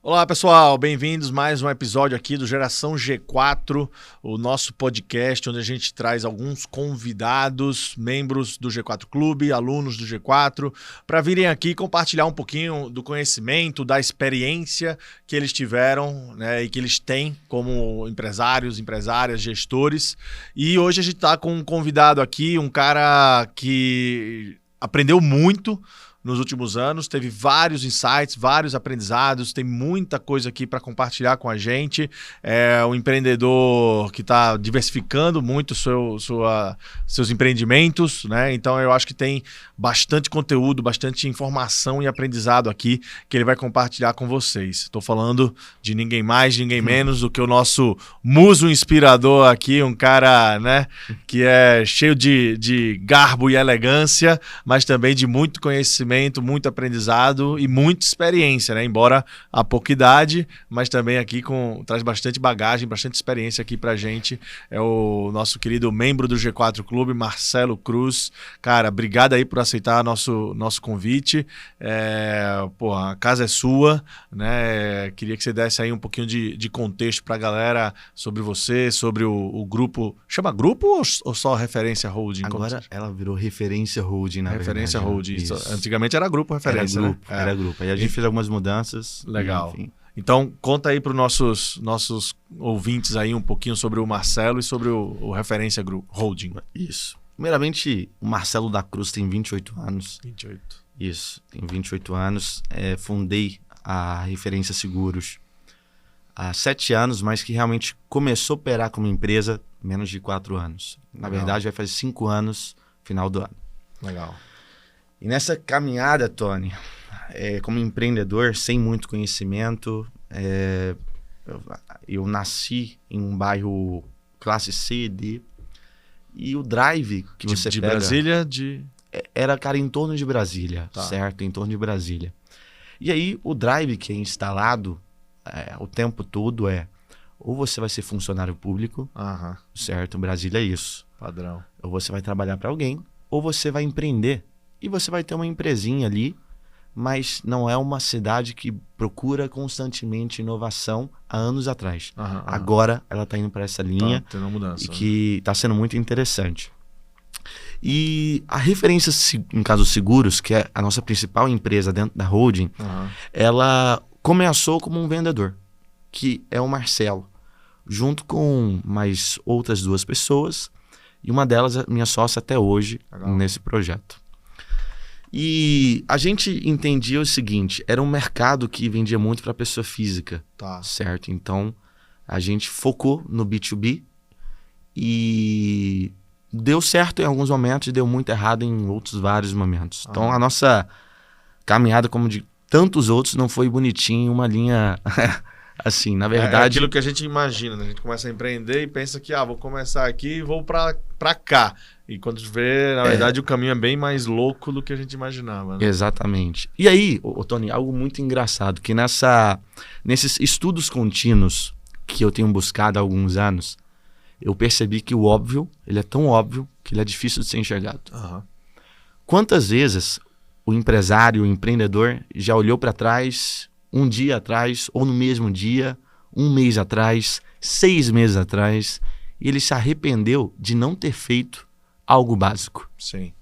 Olá pessoal, bem-vindos a mais um episódio aqui do Geração G4, o nosso podcast onde a gente traz alguns convidados, membros do G4 Clube, alunos do G4, para virem aqui compartilhar um pouquinho do conhecimento, da experiência que eles tiveram, né, e que eles têm como empresários, empresárias, gestores. E hoje a gente está com um convidado aqui, um cara que aprendeu muito nos últimos anos, teve vários insights, vários aprendizados, tem muita coisa aqui para compartilhar com a gente. É um empreendedor que está diversificando muito seus empreendimentos, né? Então eu acho que tem bastante conteúdo, bastante informação e aprendizado aqui que ele vai compartilhar com vocês. Estou falando de ninguém mais, ninguém menos do que o nosso muso inspirador aqui, um cara, né, que é cheio de garbo e elegância, mas também de muito conhecimento, muito aprendizado e muita experiência, né? Embora a pouca idade, mas também aqui traz bastante bagagem, bastante experiência aqui pra gente. É o nosso querido membro do G4 Clube, Marcelo Cruz. Cara, obrigado aí por aceitar nosso convite. A casa é sua, né? Queria que você desse aí um pouquinho de contexto pra galera sobre você, sobre o grupo. Chama grupo ou só Referência Holding? Agora ela virou Referência Holding, na Referência verdade. Holding. Isso. Antigamente era grupo Referência, era grupo. Aí a gente fez algumas mudanças. Legal. E, enfim. Então, conta aí para os nossos ouvintes aí um pouquinho sobre o Marcelo e sobre o Referência Holding. Isso. Primeiramente, o Marcelo da Cruz tem 28 anos. 28. Isso, tem 28 anos. Fundei a Referência Seguros há 7 anos, mas que realmente começou a operar como empresa menos de 4 anos. Na verdade, vai fazer 5 anos final do ano. Legal. E nessa caminhada, Tony, como empreendedor, sem muito conhecimento, eu nasci em um bairro classe C e D, e o drive que você de pega... Brasília, Era, cara, em torno de Brasília, tá. Certo? Em torno de Brasília. E aí, o drive que é instalado o tempo todo ou você vai ser funcionário público, certo? Brasília é isso. Padrão. Ou você vai trabalhar para alguém, ou você vai empreender. E você vai ter uma empresinha ali, mas não é uma cidade que procura constantemente inovação há anos atrás. Agora ela está indo para essa linha, tendo uma mudança, e que está sendo muito interessante. E a Referência, em casos seguros, que é a nossa principal empresa dentro da holding, ela começou como um vendedor, que é o Marcelo, junto com mais outras 2 pessoas, e uma delas é minha sócia até hoje. Legal. Nesse projeto. E a gente entendia o seguinte, era um mercado que vendia muito para pessoa física, certo? Então, a gente focou no B2B e deu certo em alguns momentos e deu muito errado em outros vários momentos. Então, a nossa caminhada, como de tantos outros, não foi bonitinha, uma linha assim, na verdade... É aquilo que a gente imagina, né? A gente começa a empreender e pensa que, vou começar aqui e vou para cá. E quando vê, na verdade, o caminho é bem mais louco do que a gente imaginava, né? Exatamente. E aí, Tony, algo muito engraçado, que nesses estudos contínuos que eu tenho buscado há alguns anos, eu percebi que o óbvio, ele é tão óbvio que ele é difícil de ser enxergado. Quantas vezes o empresário, o empreendedor, já olhou para trás, um dia atrás, ou no mesmo dia, um mês atrás, 6 meses atrás, e ele se arrependeu de não ter feito algo básico? Sim.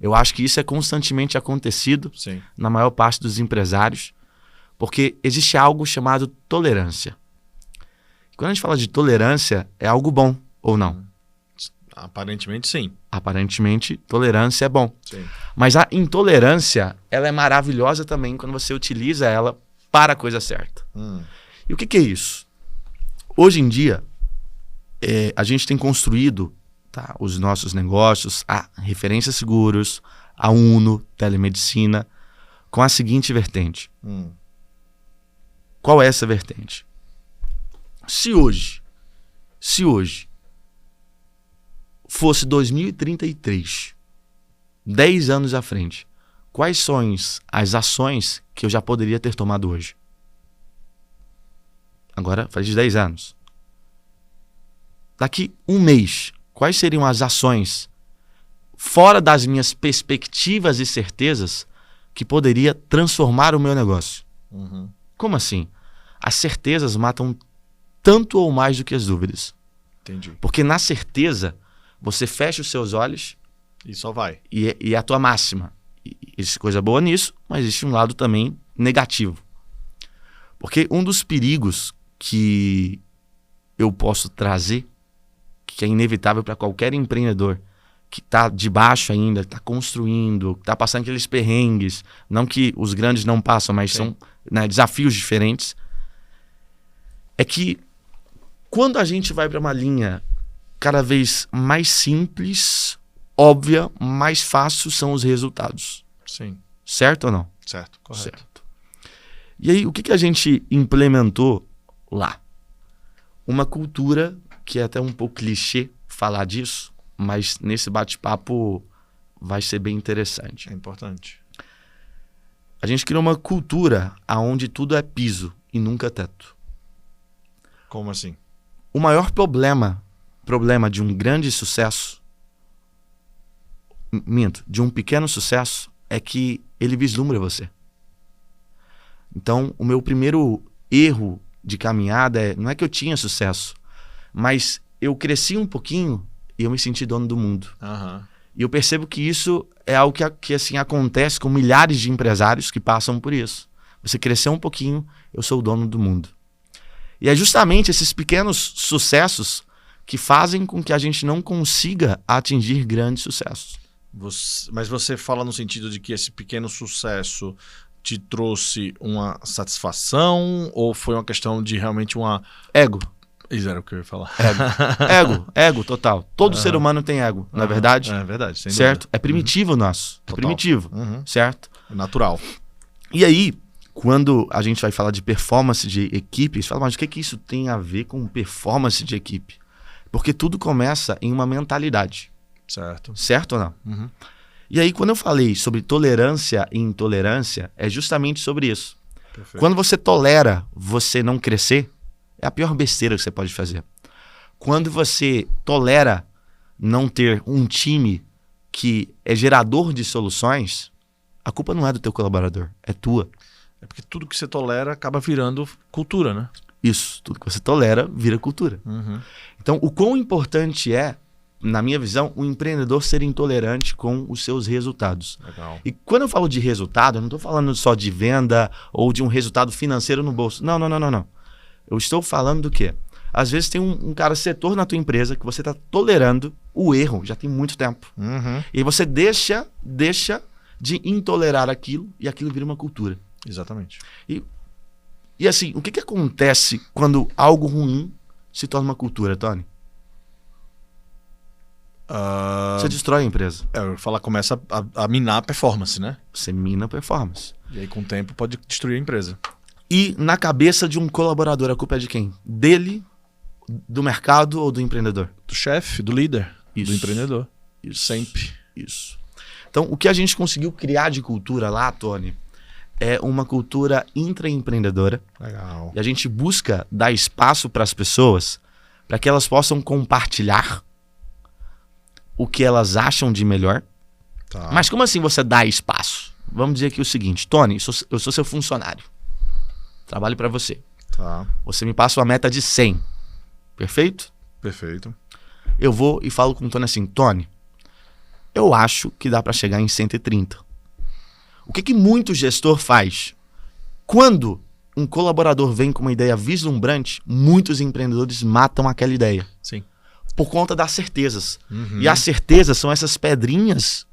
Eu acho que isso é constantemente acontecido. Sim. Na maior parte dos empresários, porque existe algo chamado tolerância. Quando a gente fala de tolerância, é algo bom ou não? Aparentemente, sim. Aparentemente, tolerância é bom. Sim. Mas a intolerância, ela é maravilhosa também quando você utiliza ela para a coisa certa. E o que é isso? Hoje em dia, a gente tem construído os nossos negócios, a Referência Seguros, a Uno, telemedicina, com a seguinte vertente. Qual é essa vertente? Se hoje fosse 2033, 10 anos à frente, quais são as ações que eu já poderia ter tomado hoje? Agora faz 10 anos. Daqui um mês, quais seriam as ações fora das minhas perspectivas e certezas que poderia transformar o meu negócio? Uhum. Como assim? as certezas matam tanto ou mais do que as dúvidas. Entendi. Porque na certeza, você fecha os seus olhos e só vai. E é a tua máxima. E existe coisa boa nisso, mas existe um lado também negativo. Porque um dos perigos que eu posso trazer, que é inevitável para qualquer empreendedor que está de baixo ainda, está construindo, está passando aqueles perrengues, não que os grandes não passam, mas são, né, desafios diferentes, é que quando a gente vai para uma linha cada vez mais simples, óbvia, mais fácil são os resultados. Sim. Certo ou não? Certo, correto. Certo. E aí, o que a gente implementou lá? Uma cultura, que é até um pouco clichê falar disso, mas nesse bate-papo vai ser bem interessante. É importante. A gente criou uma cultura onde tudo é piso e nunca teto. Como assim? O maior problema de um grande sucesso, de um pequeno sucesso, é que ele vislumbra você. Então, o meu primeiro erro de caminhada não é que eu tinha sucesso, mas eu cresci um pouquinho e eu me senti dono do mundo. Uhum. E eu percebo que isso é algo que assim, acontece com milhares de empresários que passam por isso. Você cresceu um pouquinho, eu sou o dono do mundo. E é justamente esses pequenos sucessos que fazem com que a gente não consiga atingir grandes sucessos. Mas você fala no sentido de que esse pequeno sucesso te trouxe uma satisfação ou foi uma questão de realmente uma... Ego. Isso era o que eu ia falar. Ego total. Todo ser humano tem ego, não é verdade? É verdade, sem certo? dúvida. É primitivo nosso. Total. É primitivo, certo? É natural. E aí, quando a gente vai falar de performance de equipe, você fala, mas o que isso tem a ver com performance de equipe? Porque tudo começa em uma mentalidade. Certo. Certo ou não? E aí, quando eu falei sobre tolerância e intolerância, é justamente sobre isso. Perfeito. Quando você tolera você não crescer, é a pior besteira que você pode fazer. Quando você tolera não ter um time que é gerador de soluções, a culpa não é do teu colaborador, é tua. É porque tudo que você tolera acaba virando cultura, né? Isso, tudo que você tolera vira cultura. Então, o quão importante é, na minha visão, o empreendedor ser intolerante com os seus resultados. Legal. E quando eu falo de resultado, eu não estou falando só de venda ou de um resultado financeiro no bolso. Não. Eu estou falando do quê? Às vezes tem um cara setor na tua empresa que você está tolerando o erro, já tem muito tempo. E aí você deixa de intolerar aquilo e aquilo vira uma cultura. Exatamente. E assim, o que acontece quando algo ruim se torna uma cultura, Tony? Você destrói a empresa. Eu ia falar, começa a minar a performance, né? Você mina a performance. E aí, com o tempo, pode destruir a empresa. E na cabeça de um colaborador, a culpa é de quem? Dele, do mercado ou do empreendedor? Do chefe, do líder, do empreendedor. Isso. Sempre. Isso. Então, o que a gente conseguiu criar de cultura lá, Tony, é uma cultura intraempreendedora. Legal. E a gente busca dar espaço para as pessoas para que elas possam compartilhar o que elas acham de melhor. Tá. Mas como assim você dá espaço? Vamos dizer aqui o seguinte, Tony, eu sou seu funcionário. Trabalho para você. Tá. Você me passa uma meta de 100. Perfeito? Perfeito. Eu vou e falo com o Tony assim, Tony, eu acho que dá para chegar em 130. O que muito gestor faz? Quando um colaborador vem com uma ideia vislumbrante, muitos empreendedores matam aquela ideia. Sim. Por conta das certezas. E as certezas são essas pedrinhas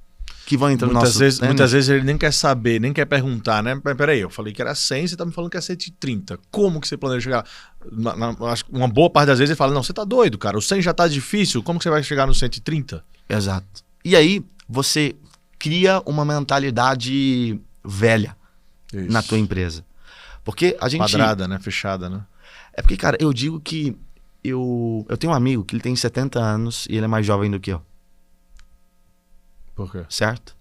que vão entrar no nosso... Muitas vezes ele nem quer saber, nem quer perguntar, né? Peraí, eu falei que era 100, você tá me falando que é 130. Como que você planeja chegar? Uma boa parte das vezes ele fala, não, você tá doido, cara. O 100 já tá difícil, como que você vai chegar no 130? Exato. E aí, você cria uma mentalidade velha na tua empresa. Porque a gente... Quadrada, né? Fechada, né? É porque, cara, eu digo que eu tenho um amigo que ele tem 70 anos e ele é mais jovem do que eu. Por quê? Certo?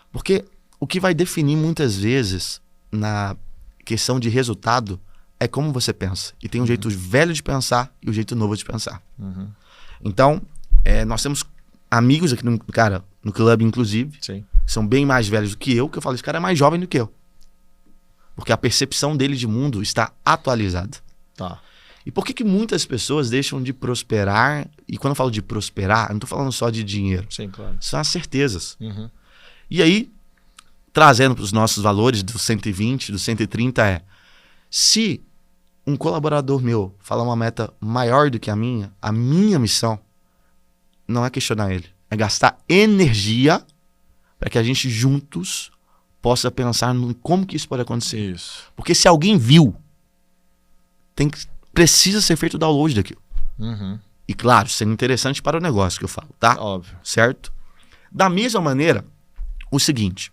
Porque o que vai definir muitas vezes na questão de resultado é como você pensa. E tem um jeito velho de pensar e um jeito novo de pensar. Então, nós temos amigos aqui no clube, inclusive, sim, que são bem mais velhos do que eu falo, esse cara é mais jovem do que eu. Porque a percepção dele de mundo está atualizada. Tá. E por que muitas pessoas deixam de prosperar? E quando eu falo de prosperar, eu não estou falando só de dinheiro. Sim, claro. São as certezas. Uhum. E aí, trazendo para os nossos valores do 120, do 130 se um colaborador meu falar uma meta maior do que a minha missão não é questionar ele. É gastar energia para que a gente juntos possa pensar no como que isso pode acontecer. Isso. Porque se alguém viu, precisa ser feito o download daquilo. Uhum. E claro, sendo interessante para o negócio que eu falo, tá? Óbvio. Certo? Da mesma maneira, o seguinte.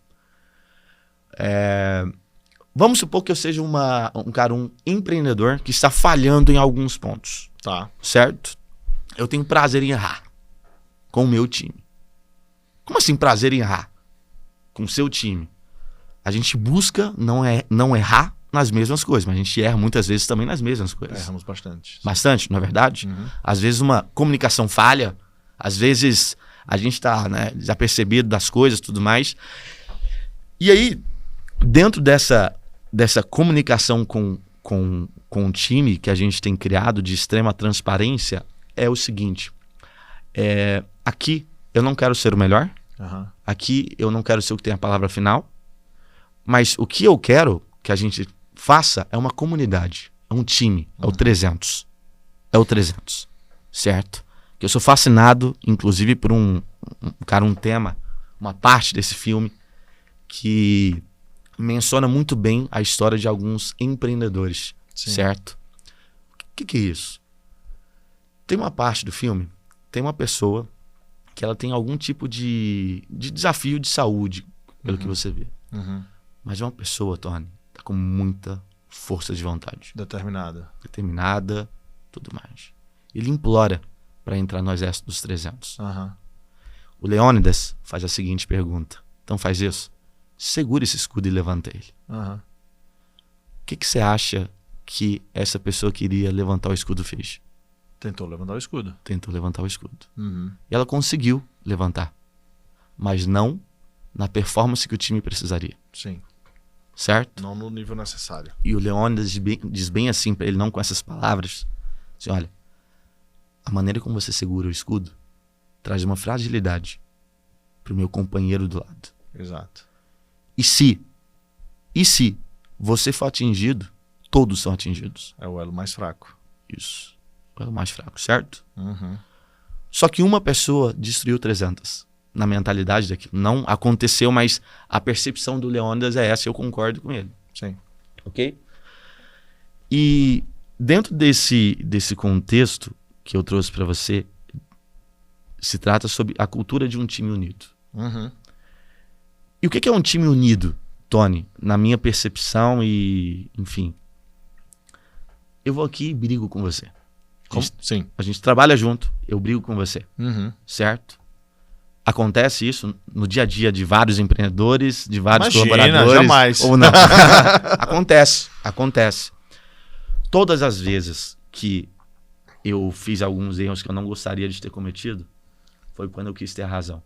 Vamos supor que eu seja um empreendedor que está falhando em alguns pontos. Tá. Certo? Eu tenho prazer em errar com o meu time. Como assim prazer em errar? Com o seu time. A gente busca não errar nas mesmas coisas, mas a gente erra muitas vezes também nas mesmas coisas. Erramos bastante. Bastante, não é verdade? Uhum. Às vezes uma comunicação falha, às vezes a gente está desapercebido das coisas e tudo mais. E aí, dentro dessa comunicação com o time que a gente tem criado de extrema transparência, é o seguinte. Aqui eu não quero ser o melhor, aqui eu não quero ser o que tem a palavra final, mas o que eu quero que a gente faça é uma comunidade, é um time, é o 300. É o 300, certo? Que eu sou fascinado, inclusive, por um tema, uma parte desse filme que menciona muito bem a história de alguns empreendedores, certo? O que é isso? Tem uma parte do filme, tem uma pessoa que ela tem algum tipo de desafio de saúde, pelo que você vê. Mas é uma pessoa, Tony, tá com muita força de vontade. Determinada, tudo mais. Ele implora para entrar no exército dos 300. O Leônidas faz a seguinte pergunta. Então faz isso. Segura esse escudo e levanta ele. O que você acha que essa pessoa que iria levantar o escudo fez? Tentou levantar o escudo. Tentou levantar o escudo. E ela conseguiu levantar. Mas não na performance que o time precisaria. Sim. Certo? Não no nível necessário. E o Leônidas diz bem assim para ele, não com essas palavras. Assim, olha, a maneira como você segura o escudo traz uma fragilidade pro meu companheiro do lado. Exato. E se você for atingido, todos são atingidos. É o elo mais fraco. Isso. O elo mais fraco, certo? Só que uma pessoa destruiu 300. Na mentalidade daquilo. Não aconteceu, mas a percepção do Leônidas é essa, eu concordo com ele. Sim. Ok? E dentro desse contexto que eu trouxe para você, se trata sobre a cultura de um time unido. E o que é um time unido, Tony? Na minha percepção e, enfim, eu vou aqui e brigo com você. Sim. A gente trabalha junto, eu brigo com você. Certo? Acontece isso no dia a dia de vários empreendedores, de vários colaboradores. Jamais. Ou não. Acontece. Todas as vezes que eu fiz alguns erros que eu não gostaria de ter cometido, foi quando eu quis ter a razão.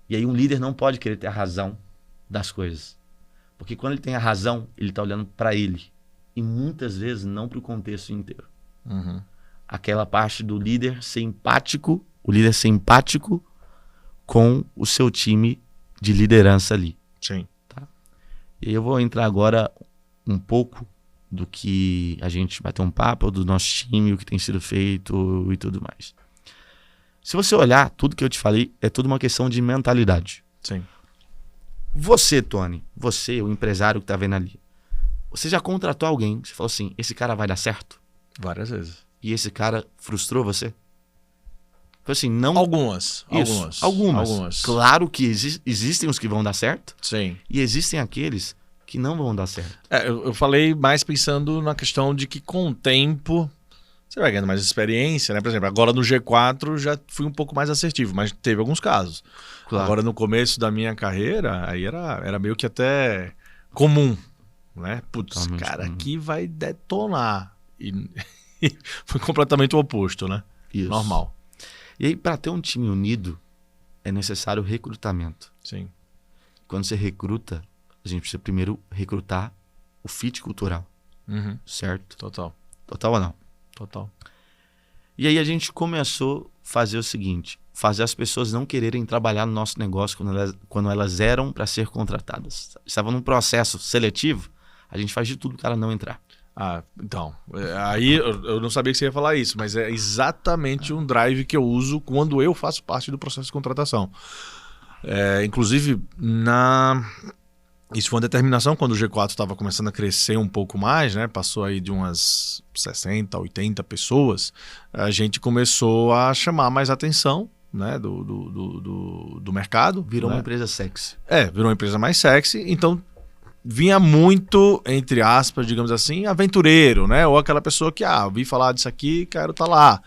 E aí um líder não pode querer ter a razão das coisas. Porque quando ele tem a razão, ele está olhando para ele. E muitas vezes não para o contexto inteiro. Aquela parte do líder ser empático, com o seu time de liderança ali. Sim. Tá? E aí eu vou entrar agora um pouco do que a gente vai ter um papo, do nosso time, o que tem sido feito e tudo mais. Se você olhar, tudo que eu te falei é tudo uma questão de mentalidade. Sim. Você, Tony, o empresário que tá vendo ali, você já contratou alguém, você falou assim, esse cara vai dar certo? Várias vezes. E esse cara frustrou você? Foi assim, não... Algumas. Claro que existem os que vão dar certo. Sim. E existem aqueles que não vão dar certo. Eu falei mais pensando na questão de que com o tempo você vai ganhando mais experiência, né? Por exemplo, agora no G4 já fui um pouco mais assertivo, mas teve alguns casos. Claro. Agora no começo da minha carreira, aí era meio que até comum, né? Putz, totalmente cara, comum. Aqui vai detonar. E foi completamente o oposto, né? Isso. Normal. E aí, para ter um time unido, é necessário recrutamento. Sim. Quando você recruta, a gente precisa primeiro recrutar o fit cultural, certo? Total. Total ou não? Total. E aí a gente começou a fazer o seguinte, fazer as pessoas não quererem trabalhar no nosso negócio quando elas eram para ser contratadas. Estavam num processo seletivo, a gente faz de tudo para o cara não entrar. Então, aí eu não sabia que você ia falar isso, mas é exatamente um drive que eu uso quando eu faço parte do processo de contratação. Inclusive, isso foi uma determinação quando o G4 estava começando a crescer um pouco mais, né? Passou aí de umas 60, 80 pessoas, a gente começou a chamar mais atenção, né? do mercado. Virou né? uma empresa sexy. Virou uma empresa mais sexy, então vinha muito, entre aspas, digamos assim, aventureiro, né? Ou aquela pessoa que, ouvi falar disso aqui, quero estar lá.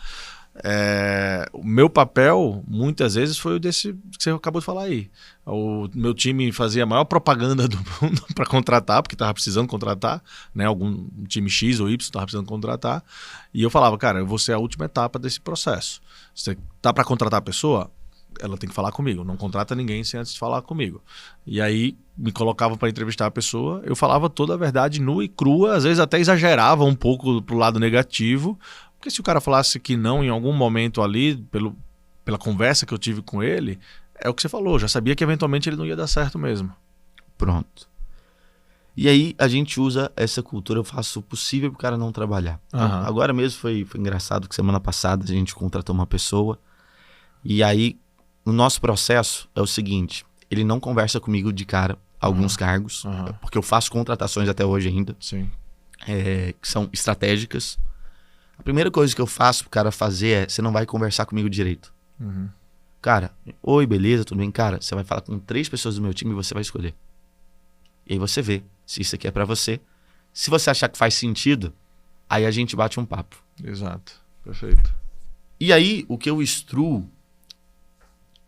O meu papel, muitas vezes, foi o desse que você acabou de falar aí. O meu time fazia a maior propaganda do mundo para contratar, porque estava precisando contratar, né? Algum time X ou Y estava precisando contratar. E eu falava, cara, eu vou ser a última etapa desse processo. Você tá para contratar a pessoa, ela tem que falar comigo. Não contrata ninguém sem antes de falar comigo. E aí me colocava para entrevistar a pessoa, eu falava toda a verdade nua e crua, às vezes até exagerava um pouco pro lado negativo, porque se o cara falasse que não em algum momento ali, pela conversa que eu tive com ele, é o que você falou, já sabia que eventualmente ele não ia dar certo mesmo. Pronto. E aí a gente usa essa cultura, eu faço o possível pro cara não trabalhar. Então, agora mesmo foi engraçado que semana passada a gente contratou uma pessoa, e aí o nosso processo é o seguinte, ele não conversa comigo de cara alguns cargos, porque eu faço contratações até hoje ainda, Sim. Que são estratégicas. A primeira coisa que eu faço pro cara fazer é, você não vai conversar comigo direito. Cara, oi, beleza, tudo bem? Cara, você vai falar com 3 pessoas do meu time e você vai escolher. E aí você vê se isso aqui é pra você. Se você achar que faz sentido, aí a gente bate um papo. Exato, perfeito. E aí, o que eu instruo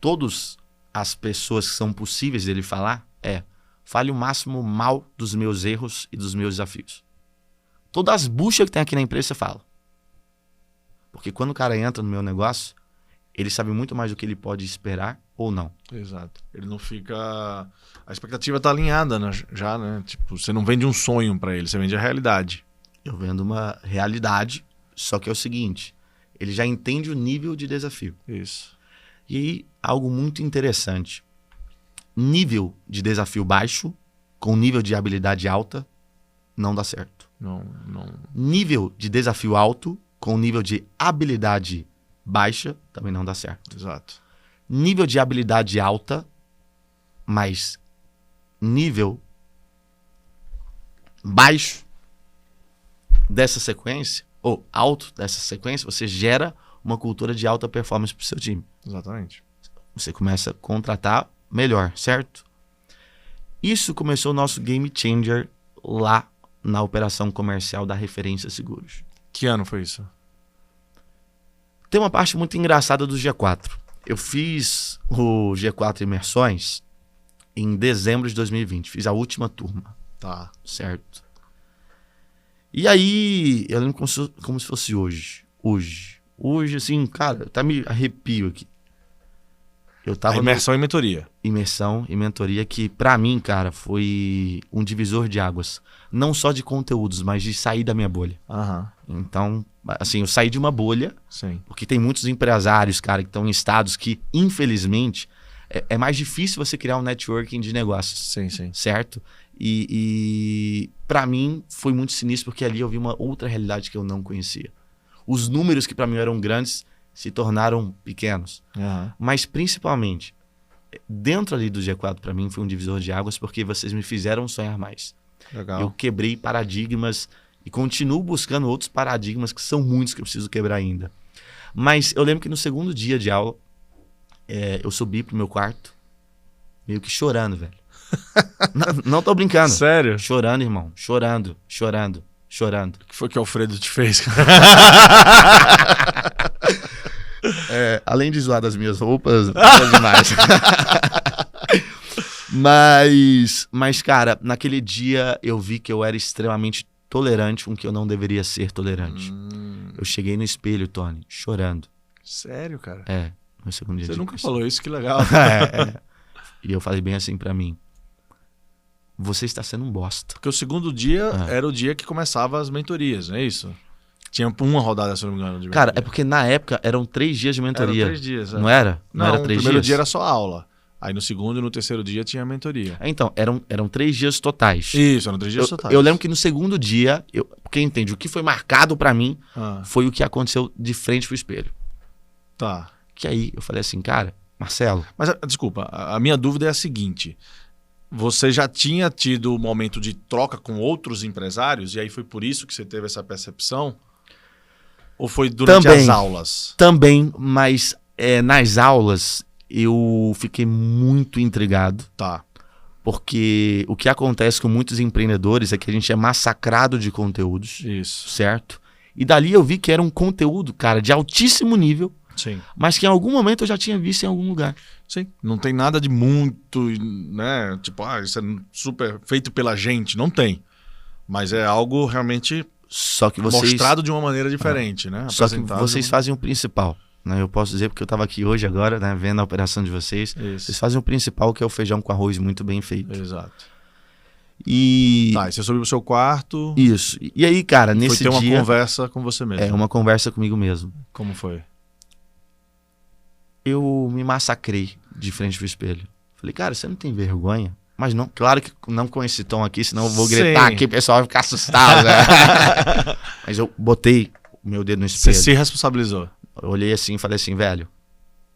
todas as pessoas que são possíveis dele falar fale o máximo mal dos meus erros e dos meus desafios. Todas as buchas que tem aqui na empresa, você fala. Porque quando o cara entra no meu negócio, ele sabe muito mais do que ele pode esperar ou não. Exato. Ele não fica... A expectativa tá alinhada, né? Já, né? Tipo, você não vende um sonho para ele, você vende a realidade. Eu vendo uma realidade, só que é o seguinte, ele já entende o nível de desafio. Isso. E aí, algo muito interessante. Nível de desafio baixo, com nível de habilidade alta, não dá certo. Não. Nível de desafio alto, com nível de habilidade baixa, também não dá certo. Exato. Nível de habilidade alta, mas nível baixo dessa sequência, ou alto dessa sequência, você gera uma cultura de alta performance para o seu time. Exatamente. Você começa a contratar melhor, certo? Isso começou o nosso game changer lá na operação comercial da Referência Seguros. Que ano foi isso? Tem uma parte muito engraçada do G4. Eu fiz o G4 Imersões em dezembro de 2020. Fiz a última turma. Tá. Certo? E aí, eu lembro como se fosse hoje. Hoje, assim, cara, até me arrepio aqui. Eu tava imersão e mentoria. Imersão e mentoria que, pra mim, cara, foi um divisor de águas. Não só de conteúdos, mas de sair da minha bolha. Então, assim, eu saí de uma bolha, Sim. porque tem muitos empresários, cara, que estão em estados que, infelizmente, é mais difícil você criar um networking de negócios. Sim. Certo? E pra mim, foi muito sinistro, porque ali eu vi uma outra realidade que eu não conhecia. Os números que pra mim eram grandes se tornaram pequenos. Mas, principalmente, dentro ali do G4, pra mim, foi um divisor de águas, porque vocês me fizeram sonhar mais. Legal. Eu quebrei paradigmas e continuo buscando outros paradigmas, que são muitos que eu preciso quebrar ainda. Mas eu lembro que no segundo dia de aula, eu subi pro meu quarto, meio que chorando, velho. não tô brincando. Sério? Chorando, irmão. Chorando. O que foi que o Alfredo te fez? Além de zoar das minhas roupas, é demais. Mas, cara, naquele dia eu vi que eu era extremamente tolerante com que eu não deveria ser tolerante. Eu cheguei no espelho, Tony, chorando. Sério, cara? No segundo dia. Você nunca falou isso, que legal. E eu falei bem assim pra mim. você está sendo um bosta. Porque o segundo dia era o dia que começava as mentorias, não é isso? Tinha uma rodada, se não me engano, de Cara, mentoria. é porque na época eram 3 dias de mentoria. Eram 3 dias, Não era? Não, era o 3 primeiro dias? dia era só aula. Aí no segundo e no terceiro dia tinha a mentoria. Então, eram 3 dias totais. Isso, eram 3 dias totais. Eu lembro que no segundo dia, porque entende, o que foi marcado pra mim foi o que aconteceu de frente pro espelho. Tá. Que aí eu falei assim, cara, Marcelo... Mas, desculpa, a minha dúvida é a seguinte. Você já tinha tido um momento de troca com outros empresários e aí foi por isso que você teve essa percepção? Ou foi durante as aulas? Também, mas nas aulas eu fiquei muito intrigado. Tá. Porque o que acontece com muitos empreendedores é que a gente é massacrado de conteúdos. Isso. Certo? E dali eu vi que era um conteúdo, cara, de altíssimo nível. Sim. Mas que em algum momento eu já tinha visto em algum lugar. Sim. Não tem nada de muito, né? Tipo, isso é super feito pela gente. Não tem. Mas é algo realmente só que vocês... mostrado de uma maneira diferente, né? Só que vocês fazem o principal. Né? Eu posso dizer porque eu estava aqui hoje agora, né, vendo a operação de vocês. Isso. Vocês fazem o principal, que é o feijão com arroz muito bem feito. Exato. E... Tá, e você subiu pro seu quarto... Isso. E aí, cara, nesse dia... Foi ter uma conversa com você mesmo. Uma conversa comigo mesmo. Como foi? Eu me massacrei de frente pro espelho. Falei, cara, você não tem vergonha? Mas não, claro que não com esse tom aqui, senão eu vou gritar aqui, o pessoal vai ficar assustado. Né? Mas eu botei o meu dedo no espelho. Você se responsabilizou? Eu olhei assim e falei assim, velho,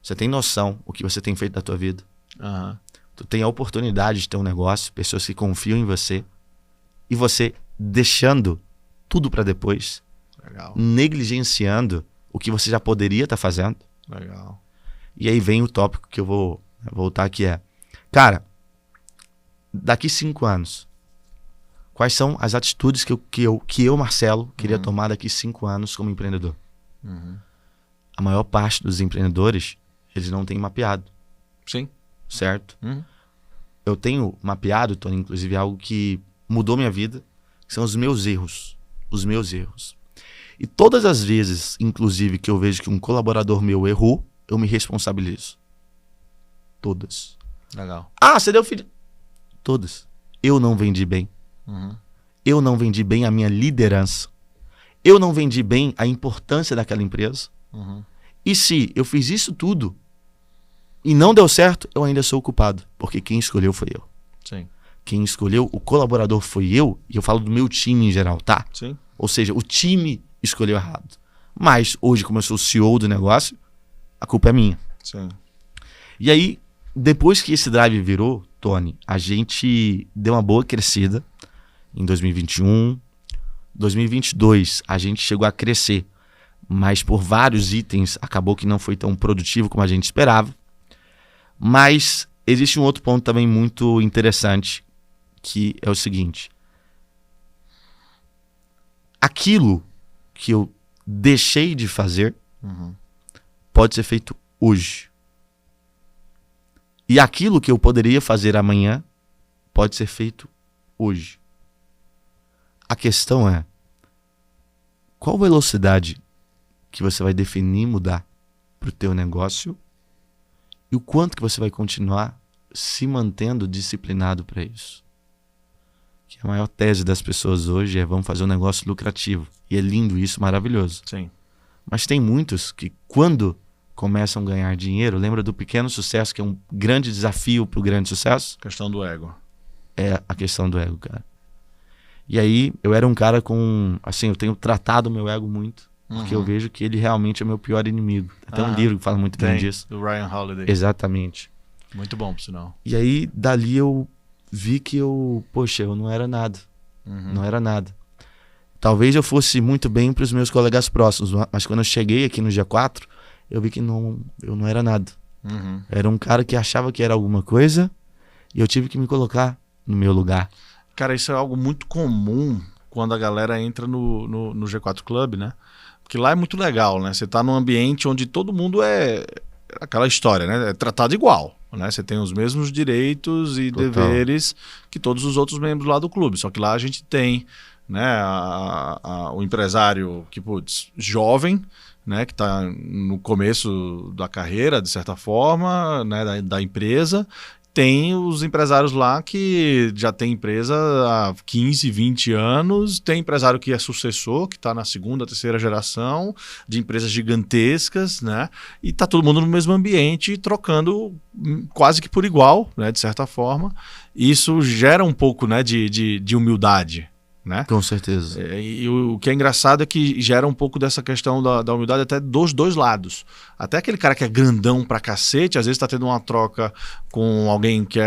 você tem noção o que você tem feito da tua vida? Tu tem a oportunidade de ter um negócio, pessoas que confiam em você, e você deixando tudo para depois, legal, negligenciando o que você já poderia estar fazendo. Legal. E aí vem o tópico que eu vou voltar, que é, cara, daqui 5 anos, quais são as atitudes que eu Marcelo, queria tomar daqui 5 anos como empreendedor? A maior parte dos empreendedores, eles não têm mapeado. Sim. Certo? Eu tenho mapeado, Tony, inclusive algo que mudou minha vida, que são os meus erros. Os meus erros. E todas as vezes, inclusive, que eu vejo que um colaborador meu errou, eu me responsabilizo. Todas. Legal. Ah, você deu filho... Todas. Eu não vendi bem. Eu não vendi bem a minha liderança. Eu não vendi bem a importância daquela empresa. E se eu fiz isso tudo e não deu certo, eu ainda sou o culpado. Porque quem escolheu foi eu. Sim. Quem escolheu o colaborador foi eu. E eu falo do meu time em geral, tá? Sim. Ou seja, o time escolheu errado. Mas hoje, como eu sou o CEO do negócio, a culpa é minha. Sim. E aí, depois que esse drive virou, Tony, a gente deu uma boa crescida em 2021. 2022, a gente chegou a crescer, mas por vários itens acabou que não foi tão produtivo como a gente esperava. Mas existe um outro ponto também muito interessante, que é o seguinte. Aquilo que eu deixei de fazer pode ser feito hoje. E aquilo que eu poderia fazer amanhã pode ser feito hoje. A questão é, qual velocidade que você vai definir mudar para o teu negócio e o quanto que você vai continuar se mantendo disciplinado para isso? Que a maior tese das pessoas hoje é vamos fazer um negócio lucrativo. E é lindo isso, maravilhoso. Sim. Mas tem muitos que quando começam a ganhar dinheiro, lembra do pequeno sucesso, que é um grande desafio para o grande sucesso? Questão do ego. É a questão do ego, cara. E aí, eu era um cara com... Assim, eu tenho tratado o meu ego muito, porque eu vejo que ele realmente é o meu pior inimigo. Tem um livro que fala muito bem disso. Do Ryan Holiday. Exatamente. Muito bom, por sinal. E aí, dali eu vi que eu não era nada. Não era nada. Talvez eu fosse muito bem para os meus colegas próximos, mas quando eu cheguei aqui no G4, eu vi que eu não era nada. Era um cara que achava que era alguma coisa e eu tive que me colocar no meu lugar. Cara, isso é algo muito comum quando a galera entra no G4 Club, né? Porque lá é muito legal, né? Você tá num ambiente onde todo mundo é aquela história, né? É tratado igual, né? Você tem os mesmos direitos e deveres que todos os outros membros lá do clube. Só que lá a gente tem, né, o empresário que, putz, jovem, né, que está no começo da carreira, de certa forma, né, da empresa. tem os empresários lá que já tem empresa há 15, 20 anos, tem empresário que é sucessor, que está na segunda, terceira geração, de empresas gigantescas, né? E está todo mundo no mesmo ambiente, trocando quase que por igual, né? De certa forma. Isso gera um pouco, né, de humildade, né? Com certeza. E o que é engraçado é que gera um pouco dessa questão da humildade até dos dois lados. Até aquele cara que é grandão pra cacete, às vezes tá tendo uma troca com alguém que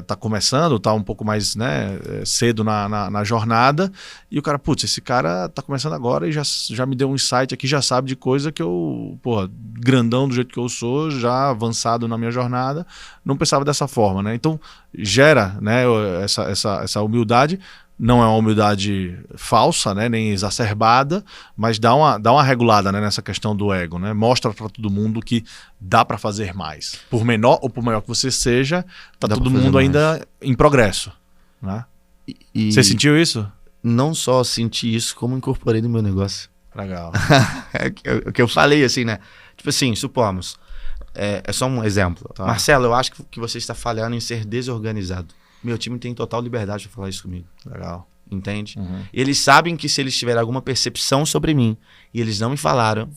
tá começando, tá um pouco mais, né, cedo na jornada, e o cara, putz, esse cara tá começando agora e já me deu um insight aqui, já sabe de coisa que eu, porra, grandão do jeito que eu sou, já avançado na minha jornada, não pensava dessa forma, né? Então gera, né, essa humildade. Não é uma humildade falsa, né, nem exacerbada, mas dá uma regulada, né, nessa questão do ego, né? Mostra para todo mundo que dá para fazer mais. Por menor ou por maior que você seja, tá todo mundo ainda em progresso, né? Você sentiu isso? Não só senti isso, como incorporei no meu negócio. Legal. É o que eu falei, assim, né? Tipo assim, supomos, é só um exemplo. Tá. Marcelo, eu acho que você está falhando em ser desorganizado. Meu time tem total liberdade para falar isso comigo. Legal. Entende? Uhum. Eles sabem que se eles tiverem alguma percepção sobre mim e eles não me falaram,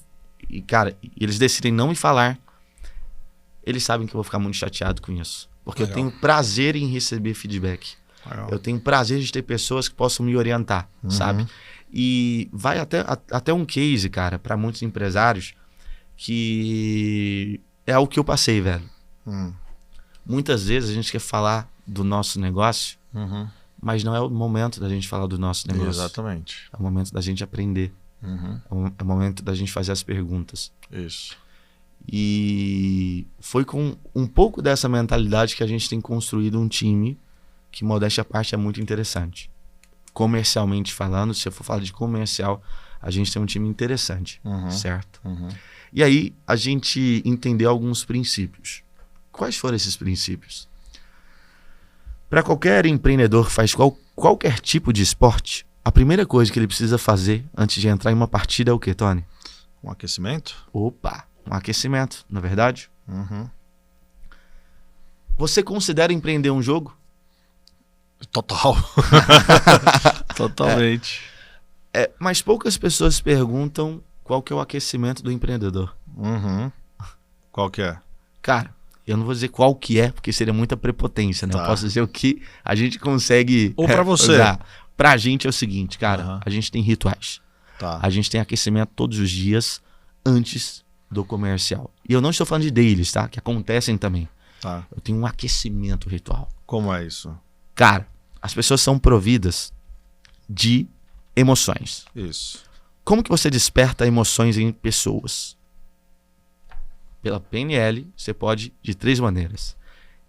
e cara, eles decidem não me falar, eles sabem que eu vou ficar muito chateado com isso. Porque Legal. Eu tenho prazer em receber feedback. Legal. Eu tenho prazer de ter pessoas que possam me orientar, sabe? E vai até um case, cara, para muitos empresários, que é o que eu passei, velho. Muitas vezes a gente quer falar do nosso negócio, mas não é o momento da gente falar do nosso negócio. Exatamente. É o momento da gente aprender. É o momento da gente fazer as perguntas. Isso. E foi com um pouco dessa mentalidade que a gente tem construído um time que, modéstia à parte, é muito interessante. Comercialmente falando, se eu for falar de comercial, a gente tem um time interessante, certo? E aí a gente entendeu alguns princípios. Quais foram esses princípios? Para qualquer empreendedor que faz qualquer tipo de esporte, a primeira coisa que ele precisa fazer antes de entrar em uma partida é o quê, Tony? Um aquecimento? Opa, um aquecimento, não é verdade? Você considera empreender um jogo? Total. Totalmente. Mas poucas pessoas perguntam qual que é o aquecimento do empreendedor. Qual que é? Cara, eu não vou dizer qual que é, porque seria muita prepotência, né? Tá. Eu posso dizer o que a gente consegue ou para você usar. Pra gente é o seguinte, cara, a gente tem rituais. Tá. A gente tem aquecimento todos os dias antes do comercial. E eu não estou falando de deles, tá? Que acontecem também. Tá. Eu tenho um aquecimento ritual. Como é isso? Cara, as pessoas são providas de emoções. Isso. Como que você desperta emoções em pessoas? Pela PNL, você pode de 3 maneiras.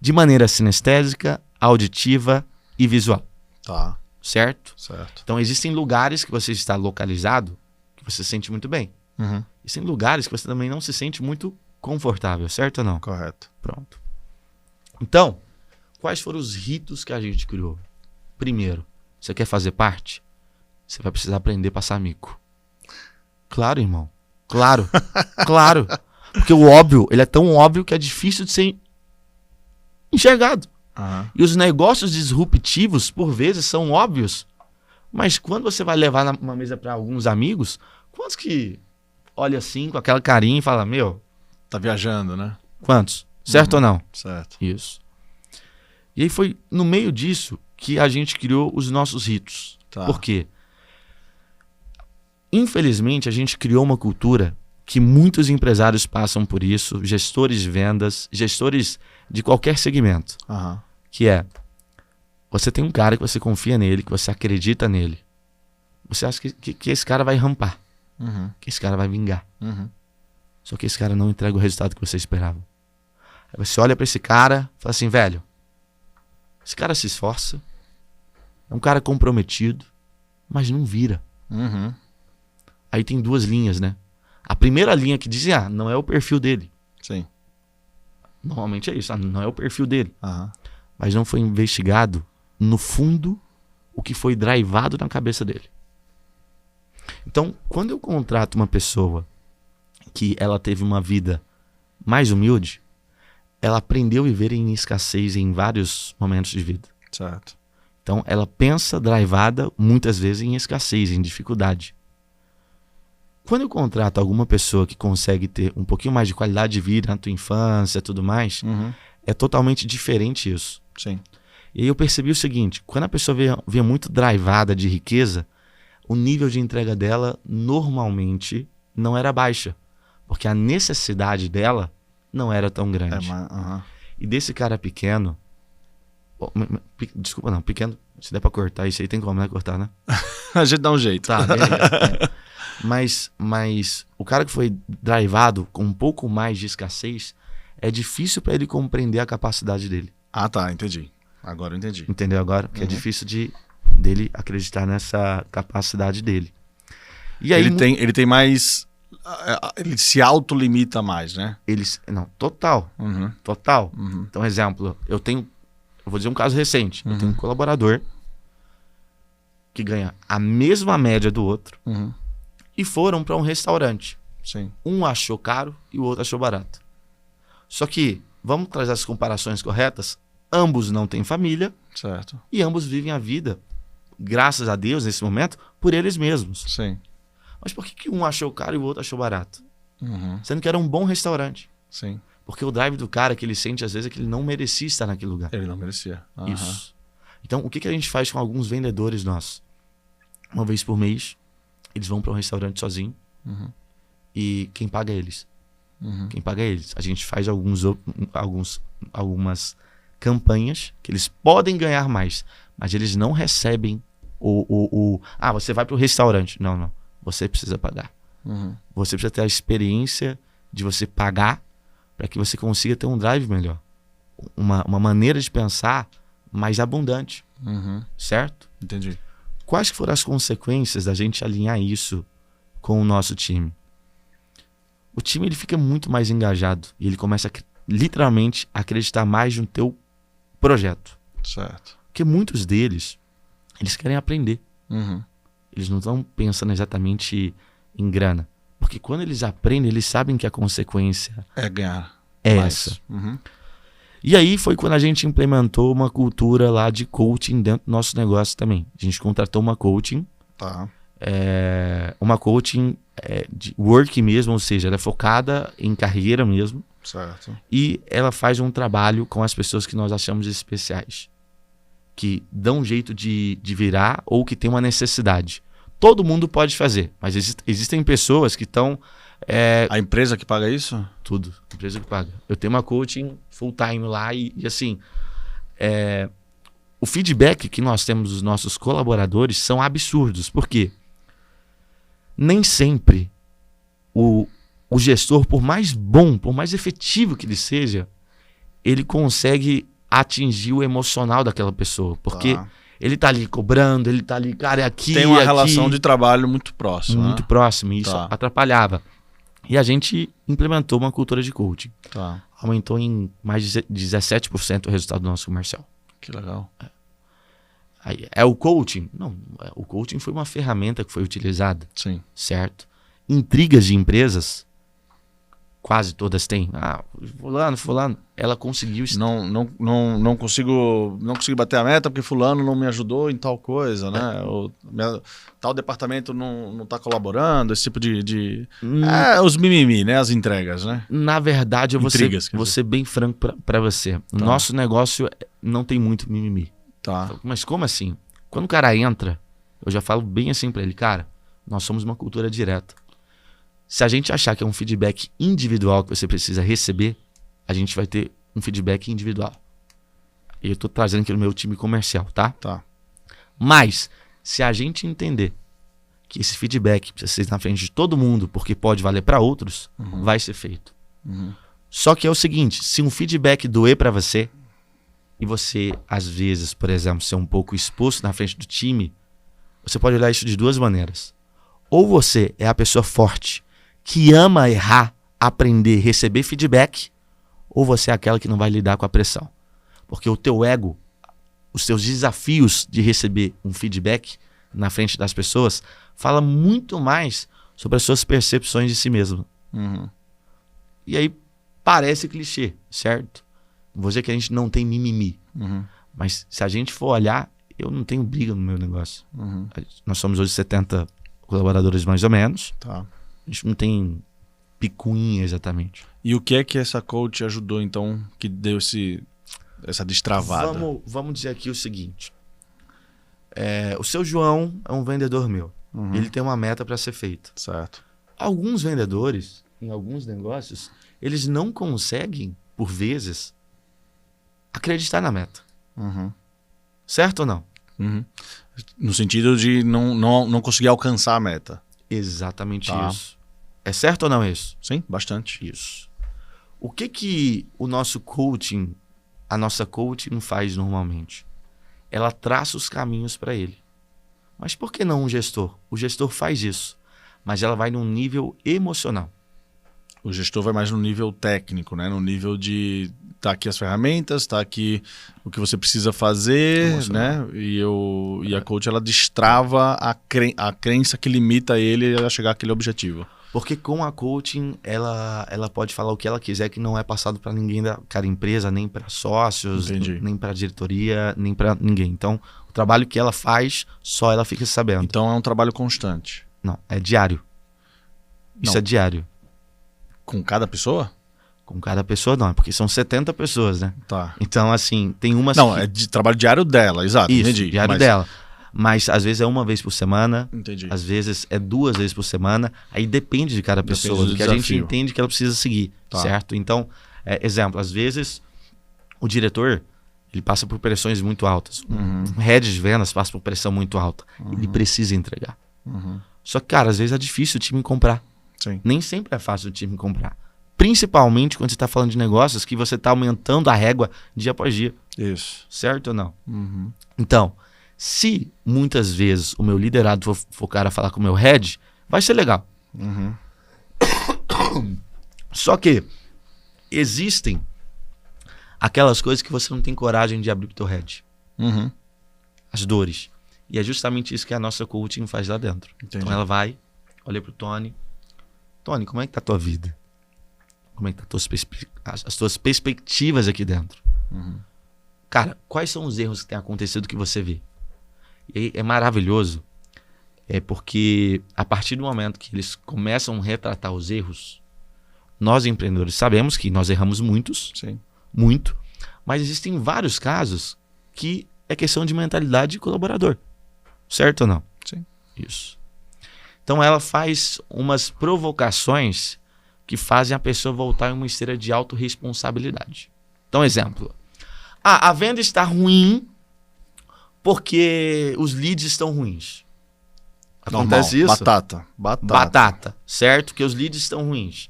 De maneira sinestésica, auditiva e visual. Tá. Certo? Certo. Então, existem lugares que você está localizado que você se sente muito bem. Existem lugares que você também não se sente muito confortável, certo ou não? Correto. Pronto. Então, quais foram os ritos que a gente criou? Primeiro, você quer fazer parte? Você vai precisar aprender a passar mico. Claro, irmão. Claro. Claro. Porque o óbvio, ele é tão óbvio que é difícil de ser enxergado. E os negócios disruptivos, por vezes, são óbvios. Mas quando você vai levar numa mesa para alguns amigos, quantos que olha assim, com aquela carinha e fala, meu... Tá viajando, né? Quantos? Certo ou não? Certo. Isso. E aí foi no meio disso que a gente criou os nossos ritos. Tá. Por quê? Infelizmente, a gente criou uma cultura que muitos empresários passam por isso, gestores de vendas, gestores de qualquer segmento, que é, você tem um cara que você confia nele, que você acredita nele, você acha que esse cara vai rampar, que esse cara vai vingar, só que esse cara não entrega o resultado que você esperava. Aí você olha para esse cara e fala assim, velho, esse cara se esforça, é um cara comprometido, mas não vira. Aí tem 2 linhas, né? A primeira linha que diz, não é o perfil dele. Sim. Normalmente é isso, não é o perfil dele. Mas não foi investigado, no fundo, o que foi drivado na cabeça dele. Então, quando eu contrato uma pessoa que ela teve uma vida mais humilde, ela aprendeu a viver em escassez em vários momentos de vida. Certo. Então, ela pensa drivada muitas vezes em escassez, em dificuldade. Quando eu contrato alguma pessoa que consegue ter um pouquinho mais de qualidade de vida na tua infância e tudo mais, é totalmente diferente isso. Sim. E aí eu percebi o seguinte, quando a pessoa vê muito drivada de riqueza, o nível de entrega dela normalmente não era baixa, porque a necessidade dela não era tão grande. E desse cara pequeno, desculpa não, pequeno, se der pra cortar isso aí tem como, né? Cortar, né? A gente dá um jeito. Tá, beleza. Mas o cara que foi drivado com um pouco mais de escassez, é difícil para ele compreender a capacidade dele. Ah, tá, entendi. Agora eu entendi. Entendeu agora? Porque é difícil dele acreditar nessa capacidade dele. E aí, ele tem mais... Ele se autolimita mais, né? Não, total. Total. Então, exemplo, eu vou dizer um caso recente. Eu tenho um colaborador que ganha a mesma média do outro e foram para um restaurante. Sim. Um achou caro e o outro achou barato. Só que, vamos trazer as comparações corretas, ambos não têm família. Certo. E ambos vivem a vida, graças a Deus, nesse momento, por eles mesmos. Sim. Mas por que um achou caro e o outro achou barato? Sendo que era um bom restaurante. Sim. Porque o drive do cara que ele sente, às vezes, é que ele não merecia estar naquele lugar. Ele não merecia. Isso. Então, o que a gente faz com alguns vendedores nossos? Uma vez por mês, eles vão para um restaurante sozinho e quem paga é eles? Quem paga é eles. A gente faz algumas campanhas que eles podem ganhar mais, mas eles não recebem você vai para o restaurante. Não. Você precisa pagar. Você precisa ter a experiência de você pagar para que você consiga ter um drive melhor. Uma maneira de pensar mais abundante. Certo? Entendi. Quais foram as consequências da gente alinhar isso com o nosso time? O time ele fica muito mais engajado e ele começa literalmente a acreditar mais no teu projeto. Certo. Porque muitos deles, eles querem aprender. Eles não estão pensando exatamente em grana. Porque quando eles aprendem, eles sabem que a consequência é ganhar. Essa. E aí foi quando a gente implementou uma cultura lá de coaching dentro do nosso negócio também. A gente contratou uma coaching. Tá. Uma coaching de work mesmo, ou seja, ela é focada em carreira mesmo. Certo. E ela faz um trabalho com as pessoas que nós achamos especiais. Que dão um jeito de virar ou que tem uma necessidade. Todo mundo pode fazer, mas existem pessoas que estão... A empresa que paga isso? Tudo, a empresa que paga. Eu tenho uma coaching full time lá e assim, o feedback que nós temos dos nossos colaboradores são absurdos. Por quê? Nem sempre o gestor, por mais bom, por mais efetivo que ele seja, ele consegue atingir o emocional daquela pessoa. Porque ele tá ali cobrando, ele tá ali, cara, é aqui. Tem uma relação de trabalho muito próxima. Muito próxima, e isso atrapalhava. E a gente implementou uma cultura de coaching. Tá. Aumentou em mais de 17% o resultado do nosso comercial. Que legal. É o coaching? Não, o coaching foi uma ferramenta que foi utilizada. Sim. Certo? Intrigas de empresas, quase todas têm. Fulano, ela conseguiu... Não consigo bater a meta porque fulano não me ajudou em tal coisa, né? Tal departamento não está colaborando, esse tipo de... os mimimi, né? As entregas, né? Na verdade, eu vou ser bem franco para você. O nosso negócio não tem muito mimimi. Tá. Mas como assim? Quando o cara entra, eu já falo bem assim para ele, cara, nós somos uma cultura direta. Se a gente achar que é um feedback individual que você precisa receber, a gente vai ter um feedback individual. E eu estou trazendo aqui no meu time comercial, tá? Tá. Mas, se a gente entender que esse feedback precisa ser na frente de todo mundo, porque pode valer para outros, vai ser feito. Só que é o seguinte, se um feedback doer para você, e você, às vezes, por exemplo, ser um pouco exposto na frente do time, você pode olhar isso de duas maneiras. Ou você é a pessoa forte, que ama errar, aprender, receber feedback, ou você é aquela que não vai lidar com a pressão. Porque o teu ego, os teus desafios de receber um feedback na frente das pessoas, fala muito mais sobre as suas percepções de si mesmo. E aí parece clichê, certo? vou dizer que a gente não tem mimimi. Mas se a gente for olhar, eu não tenho briga no meu negócio. Nós somos hoje 70 colaboradores mais ou menos. Tá. A gente não tem picuinha exatamente. E o que é que essa coach ajudou, então, que deu essa destravada? Vamos dizer aqui o seguinte. O seu João é um vendedor meu. Ele tem uma meta para ser feita. Certo. Alguns vendedores, em alguns negócios, eles não conseguem, por vezes, acreditar na meta. Certo ou não? No sentido de não conseguir alcançar a meta. Exatamente isso. É certo ou não isso? Sim, bastante. Isso. O que o nosso coaching, a nossa coaching faz normalmente? Ela traça os caminhos para ele. Mas por que não um gestor? O gestor faz isso, mas ela vai num nível emocional. O gestor vai mais no nível técnico, né? No nível de tá aqui as ferramentas, tá aqui o que você precisa fazer, emocional, né? E a coach ela destrava a crença que limita ele a chegar àquele objetivo. Porque com a coaching, ela pode falar o que ela quiser que não é passado para ninguém daquela empresa, nem para sócios, nem para diretoria, nem para ninguém. Então, o trabalho que ela faz, só ela fica sabendo. Então, é um trabalho constante. Não, é diário. Isso é diário. Com cada pessoa? Com cada pessoa não, porque são 70 pessoas, né? Tá. Então, assim, tem umas... Não, é de trabalho diário dela, exato. Isso, entendi. diário dela. Mas às vezes é uma vez por semana, entendi. Às vezes é 2 vezes por semana, aí depende de cada pessoa, do que a gente entende que ela precisa seguir, certo? Então, exemplo, às vezes o diretor, ele passa por pressões muito altas, o head de vendas passa por pressão muito alta, ele precisa entregar. Só que, cara, às vezes é difícil o time comprar. Sim. Nem sempre é fácil o time comprar. Principalmente quando você está falando de negócios que você está aumentando a régua dia após dia. Isso. Certo ou não? Então, se muitas vezes o meu liderado for o cara falar com o meu head, vai ser legal. Só que existem aquelas coisas que você não tem coragem de abrir pro teu head. As dores. E é justamente isso que a nossa coaching faz lá dentro. Entendi. Então ela vai, olha pro Tony. Tony, como é que tá a tua vida? Como é que tá as tuas perspectivas aqui dentro? Cara, quais são os erros que têm acontecido que você vê? E aí é maravilhoso, porque a partir do momento que eles começam a retratar os erros, nós empreendedores sabemos que nós erramos muitos, sim, muito, mas existem vários casos que é questão de mentalidade de colaborador, certo ou não? Sim. Isso. Então ela faz umas provocações que fazem a pessoa voltar em uma esteira de autorresponsabilidade. Então, exemplo, a venda está ruim porque os leads estão ruins. Acontece isso? Batata, certo? Que os leads estão ruins.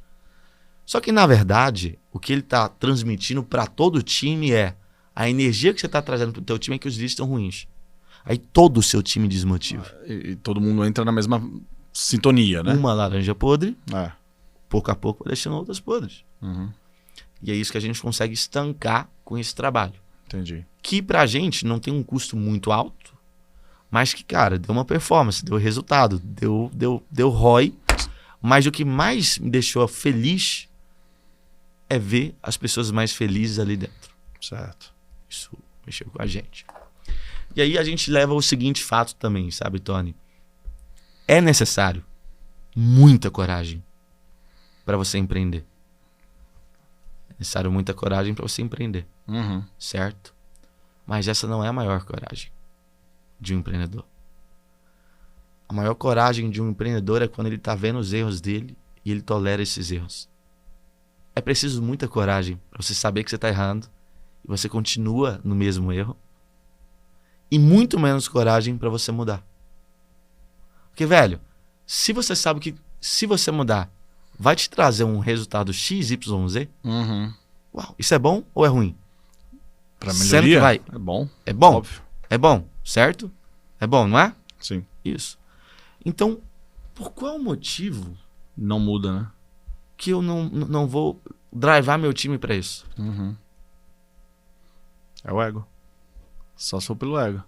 Só que, na verdade, o que ele está transmitindo para todo o time é a energia que você está trazendo para o teu time é que os leads estão ruins. Aí todo o seu time desmotiva. E todo mundo entra na mesma sintonia, né? Uma laranja podre, pouco a pouco vai deixando outras podres. E é isso que a gente consegue estancar com esse trabalho. Entendi. Que pra gente não tem um custo muito alto, mas que, cara, deu uma performance, deu resultado, deu ROI. Mas o que mais me deixou feliz é ver as pessoas mais felizes ali dentro. Certo. Isso mexeu com a gente. E aí a gente leva o seguinte fato também, sabe, Tony? É necessário muita coragem para você empreender. É necessário muita coragem para você empreender. Certo? Mas essa não é a maior coragem de um empreendedor. A maior coragem de um empreendedor é quando ele está vendo os erros dele e ele tolera esses erros. É preciso muita coragem para você saber que você está errando e você continua no mesmo erro. E muito menos coragem para você mudar. Porque, velho, se você sabe que se você mudar vai te trazer um resultado X, Y, Z, uau, isso é bom ou é ruim? Para melhoria, vai. É bom. É bom. Óbvio. É bom, certo? É bom, não é? Sim. Isso. Então, por qual motivo não muda, né? Que eu não vou drivar meu time para isso? É o ego. Só sou pelo ego.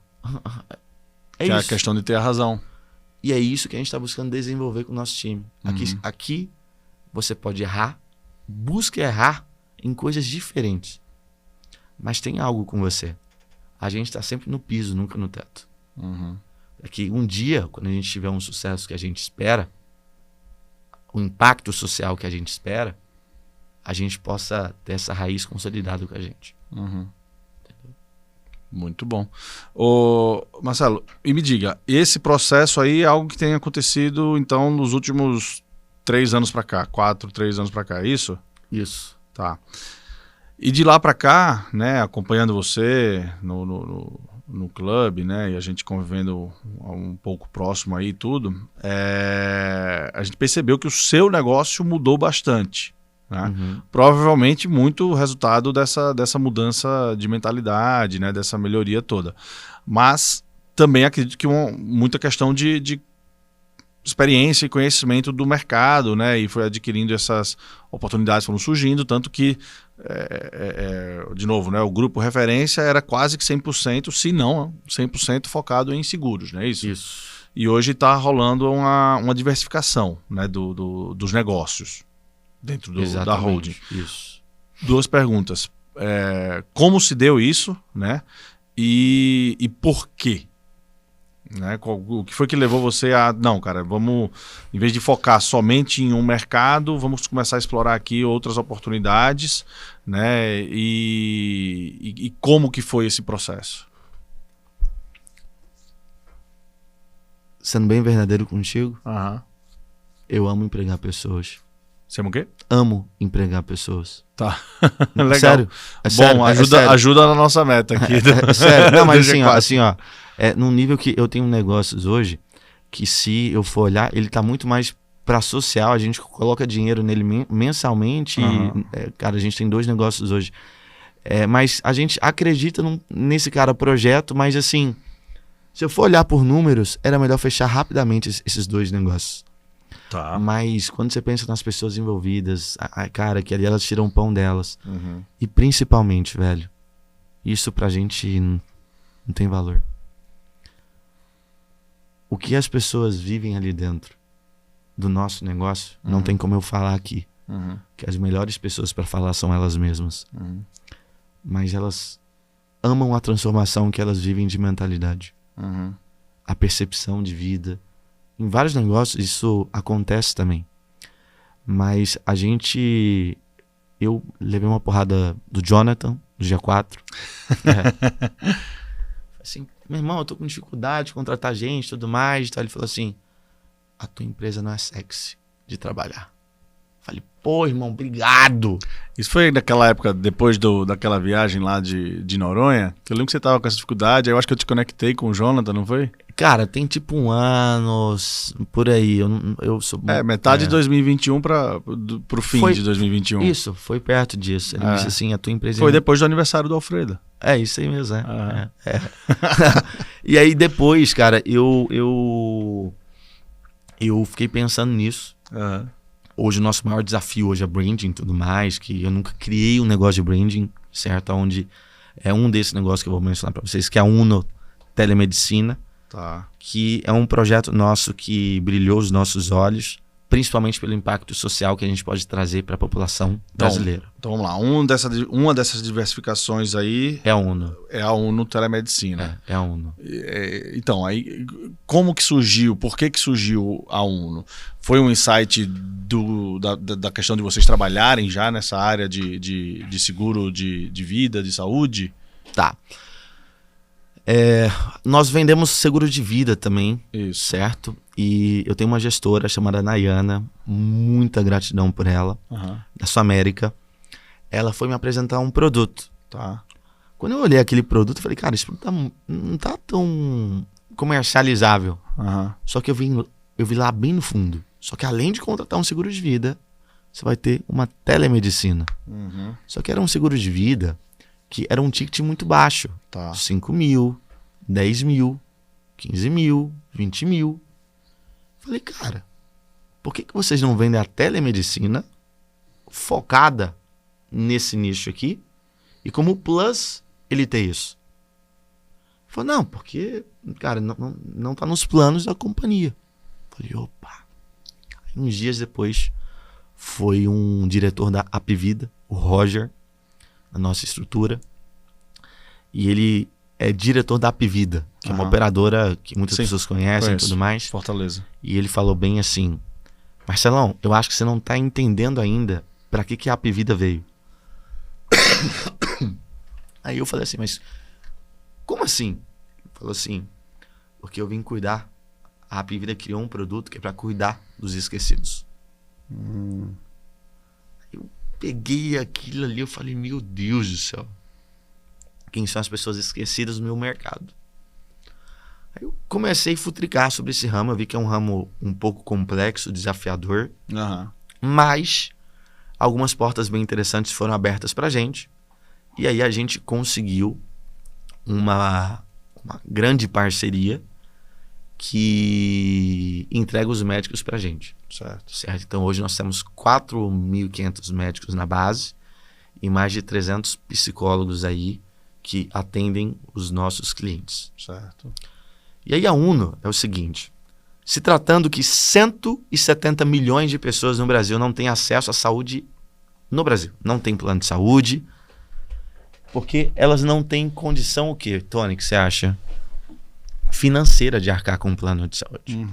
É que isso. é a questão de ter a razão. E é isso que a gente está buscando desenvolver com o nosso time. Aqui você pode errar, busca errar em coisas diferentes. mas tem algo com você. A gente está sempre no piso, nunca no teto. É que um dia, quando a gente tiver um sucesso que a gente espera, o impacto social que a gente espera, a gente possa ter essa raiz consolidada com a gente. Muito bom. Ô, Marcelo, e me diga, esse processo aí é algo que tem acontecido, então, nos últimos 3 anos para cá, 4, 3 anos para cá, é isso? Isso. Tá. E de lá para cá, né, acompanhando você no clube, né, e a gente convivendo um pouco próximo aí e tudo, a gente percebeu que o seu negócio mudou bastante. Né? Provavelmente muito resultado dessa mudança de mentalidade, né? Dessa melhoria toda. Mas também acredito que muita questão de experiência e conhecimento do mercado, né? E foi adquirindo essas oportunidades, foram surgindo, tanto que, de novo, né? O grupo referência era quase que 100%, se não 100% focado em seguros, né? Isso. E hoje está rolando uma diversificação, né? dos negócios dentro da holding. Isso. 2 perguntas. Como se deu isso, né? E por quê? Né? O que foi que levou você a... Não, cara, vamos... Em vez de focar somente em um mercado, vamos começar a explorar aqui outras oportunidades, né? E como que foi esse processo? Sendo bem verdadeiro contigo, Aham. eu amo empregar pessoas. Você ama o quê? Amo empregar pessoas. Tá. Legal. Sério? É Bom, sério, sério. ajuda na nossa meta aqui. É sério. Não, mas do G4. assim, ó, num nível que eu tenho negócios hoje, que se eu for olhar, ele tá muito mais para social, a gente coloca dinheiro nele mensalmente. E, cara, a gente tem 2 negócios hoje. Mas a gente acredita nesse cara projeto, mas assim, se eu for olhar por números, era melhor fechar rapidamente esses 2 negócios. Tá. Mas quando você pensa nas pessoas envolvidas, cara, que ali elas tiram o pão delas. E principalmente, velho, isso pra gente não tem valor. O que as pessoas vivem ali dentro do nosso negócio, não tem como eu falar aqui. Que as melhores pessoas para falar são elas mesmas. Mas elas amam a transformação que elas vivem de mentalidade. A percepção de vida. Em vários negócios isso acontece também. Mas eu levei uma porrada do Jonathan, do G4. Assim, meu irmão, eu tô com dificuldade de contratar gente e tudo mais. Então ele falou assim, a tua empresa não é sexy de trabalhar. Falei, pô, irmão, obrigado. Isso foi naquela época, depois daquela viagem lá de Noronha, que eu lembro que você tava com essa dificuldade, aí eu acho que eu te conectei com o Jonathan, não foi? Cara, tem tipo 1 ano, por aí, eu sou... metade de 2021 pro fim de 2021. Isso, foi perto disso. Ele disse assim, a tua empresa... Foi depois do aniversário do Alfredo. É, isso aí mesmo, E aí depois, cara, eu fiquei pensando nisso. Hoje o nosso maior desafio hoje é branding e tudo mais, que eu nunca criei um negócio de branding, certo? Onde é um desses negócios que eu vou mencionar para vocês, que é a Uno Telemedicina, que é um projeto nosso que brilhou os nossos olhos, principalmente pelo impacto social que a gente pode trazer para a população brasileira. Então vamos lá, uma dessas diversificações aí é a Uno. É a Uno Telemedicina. É a Uno. Então, aí como que surgiu, por que surgiu a Uno? Foi um insight da questão de vocês trabalharem já nessa área de seguro de vida, de saúde? Tá. Nós vendemos seguro de vida também, isso. Certo? E eu tenho uma gestora chamada Nayana, muita gratidão por ela, da Sua América. Ela foi me apresentar um produto. Tá. Quando eu olhei aquele produto, eu falei, cara, esse produto não tá tão comercializável. Só que eu vi lá bem no fundo. Só que além de contratar um seguro de vida, você vai ter uma telemedicina. Só que era um seguro de vida que era um ticket muito baixo. 5 mil, 10 mil, 15 mil, 20 mil. Falei, cara, por que vocês não vendem a telemedicina focada nesse nicho aqui? E como plus, ele tem isso. Falei, não, porque, cara, não tá nos planos da companhia. Falei, opa. Aí, uns dias depois, foi um diretor da Apvida, o Roger, na nossa estrutura. E ele é diretor da Apvida, que é uma operadora que muitas pessoas conhecem e tudo mais. Fortaleza. E ele falou bem assim: Marcelão, eu acho que você não tá entendendo ainda pra que a Apvida veio. Aí eu falei assim, mas como assim? Ele falou assim, porque eu vim cuidar. A Apvida criou um produto que é pra cuidar dos esquecidos. Eu peguei aquilo ali, eu falei, meu Deus do céu. Quem são as pessoas esquecidas no meu mercado? Aí eu comecei a futricar sobre esse ramo. Eu vi que é um ramo um pouco complexo, desafiador. Mas algumas portas bem interessantes foram abertas pra gente. E aí a gente conseguiu uma grande parceria que entrega os médicos pra gente. Certo? Então hoje nós temos 4.500 médicos na base e mais de 300 psicólogos aí que atendem os nossos clientes. Certo. E aí a UNO é o seguinte, se tratando que 170 milhões de pessoas no Brasil não têm acesso à saúde no Brasil, não tem plano de saúde, porque elas não têm condição, o quê, Tony, que você acha? Financeira de arcar com um plano de saúde.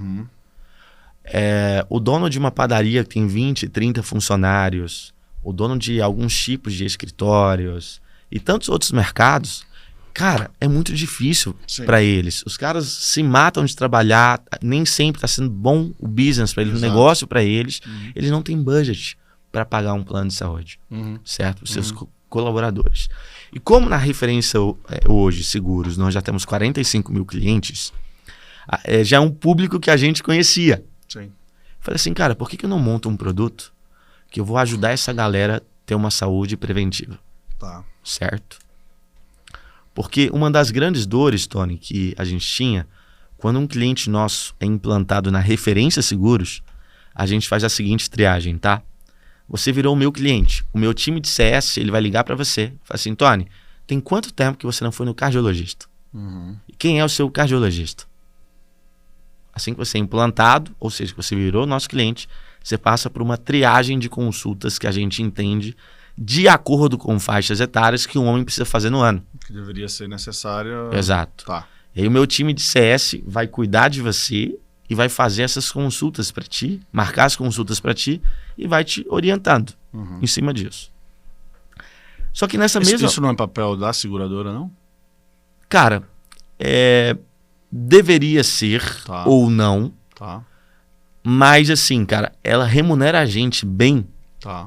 O dono de uma padaria que tem 20, 30 funcionários, o dono de alguns tipos de escritórios e tantos outros mercados, cara, é muito difícil para eles. Os caras se matam de trabalhar, nem sempre está sendo bom o business para eles, o negócio para eles. Eles não têm budget para pagar um plano de saúde, certo? Os seus colaboradores. E como na referência hoje, seguros, nós já temos 45 mil clientes, já é um público que a gente conhecia. Falei assim, cara, por que eu não monto um produto que eu vou ajudar essa galera a ter uma saúde preventiva? Certo? Porque uma das grandes dores, Tony, que a gente tinha, quando um cliente nosso é implantado na referência seguros, a gente faz a seguinte triagem, tá? Você virou o meu cliente, o meu time de CS, ele vai ligar para você, fala assim, Tony, tem quanto tempo que você não foi no cardiologista? E quem é o seu cardiologista? Assim que você é implantado, ou seja, que você virou nosso cliente, você passa por uma triagem de consultas que a gente entende de acordo com faixas etárias que um homem precisa fazer no ano. Que deveria ser necessário. Exato. E aí o meu time de CS vai cuidar de você e vai fazer essas consultas para ti, marcar as consultas para ti e vai te orientando em cima disso. Só que nessa mesma... Isso não é papel da seguradora, não? Cara, deveria ser ou não. Mas assim, cara, ela remunera a gente bem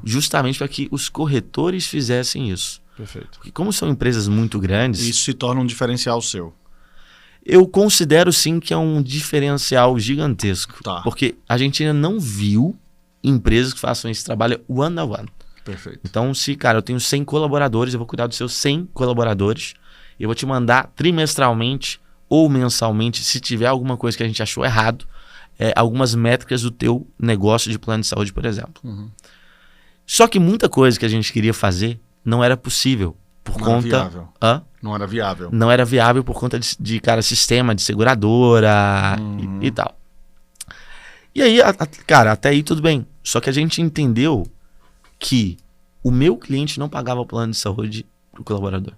justamente para que os corretores fizessem isso. Perfeito. Porque como são empresas muito grandes... Isso se torna um diferencial seu. Eu considero sim que é um diferencial gigantesco. Porque a gente ainda não viu empresas que façam esse trabalho one on one. Perfeito. Então, se, cara, eu tenho 100 colaboradores, eu vou cuidar dos seus 100 colaboradores. Eu vou te mandar trimestralmente ou mensalmente, se tiver alguma coisa que a gente achou errado, algumas métricas do teu negócio de plano de saúde, por exemplo. Só que muita coisa que a gente queria fazer não era possível. Não era viável. Não era viável. Não era viável por conta de cara, sistema de seguradora e tal. E aí, cara, até aí tudo bem. Só que a gente entendeu que o meu cliente não pagava o plano de saúde pro colaborador.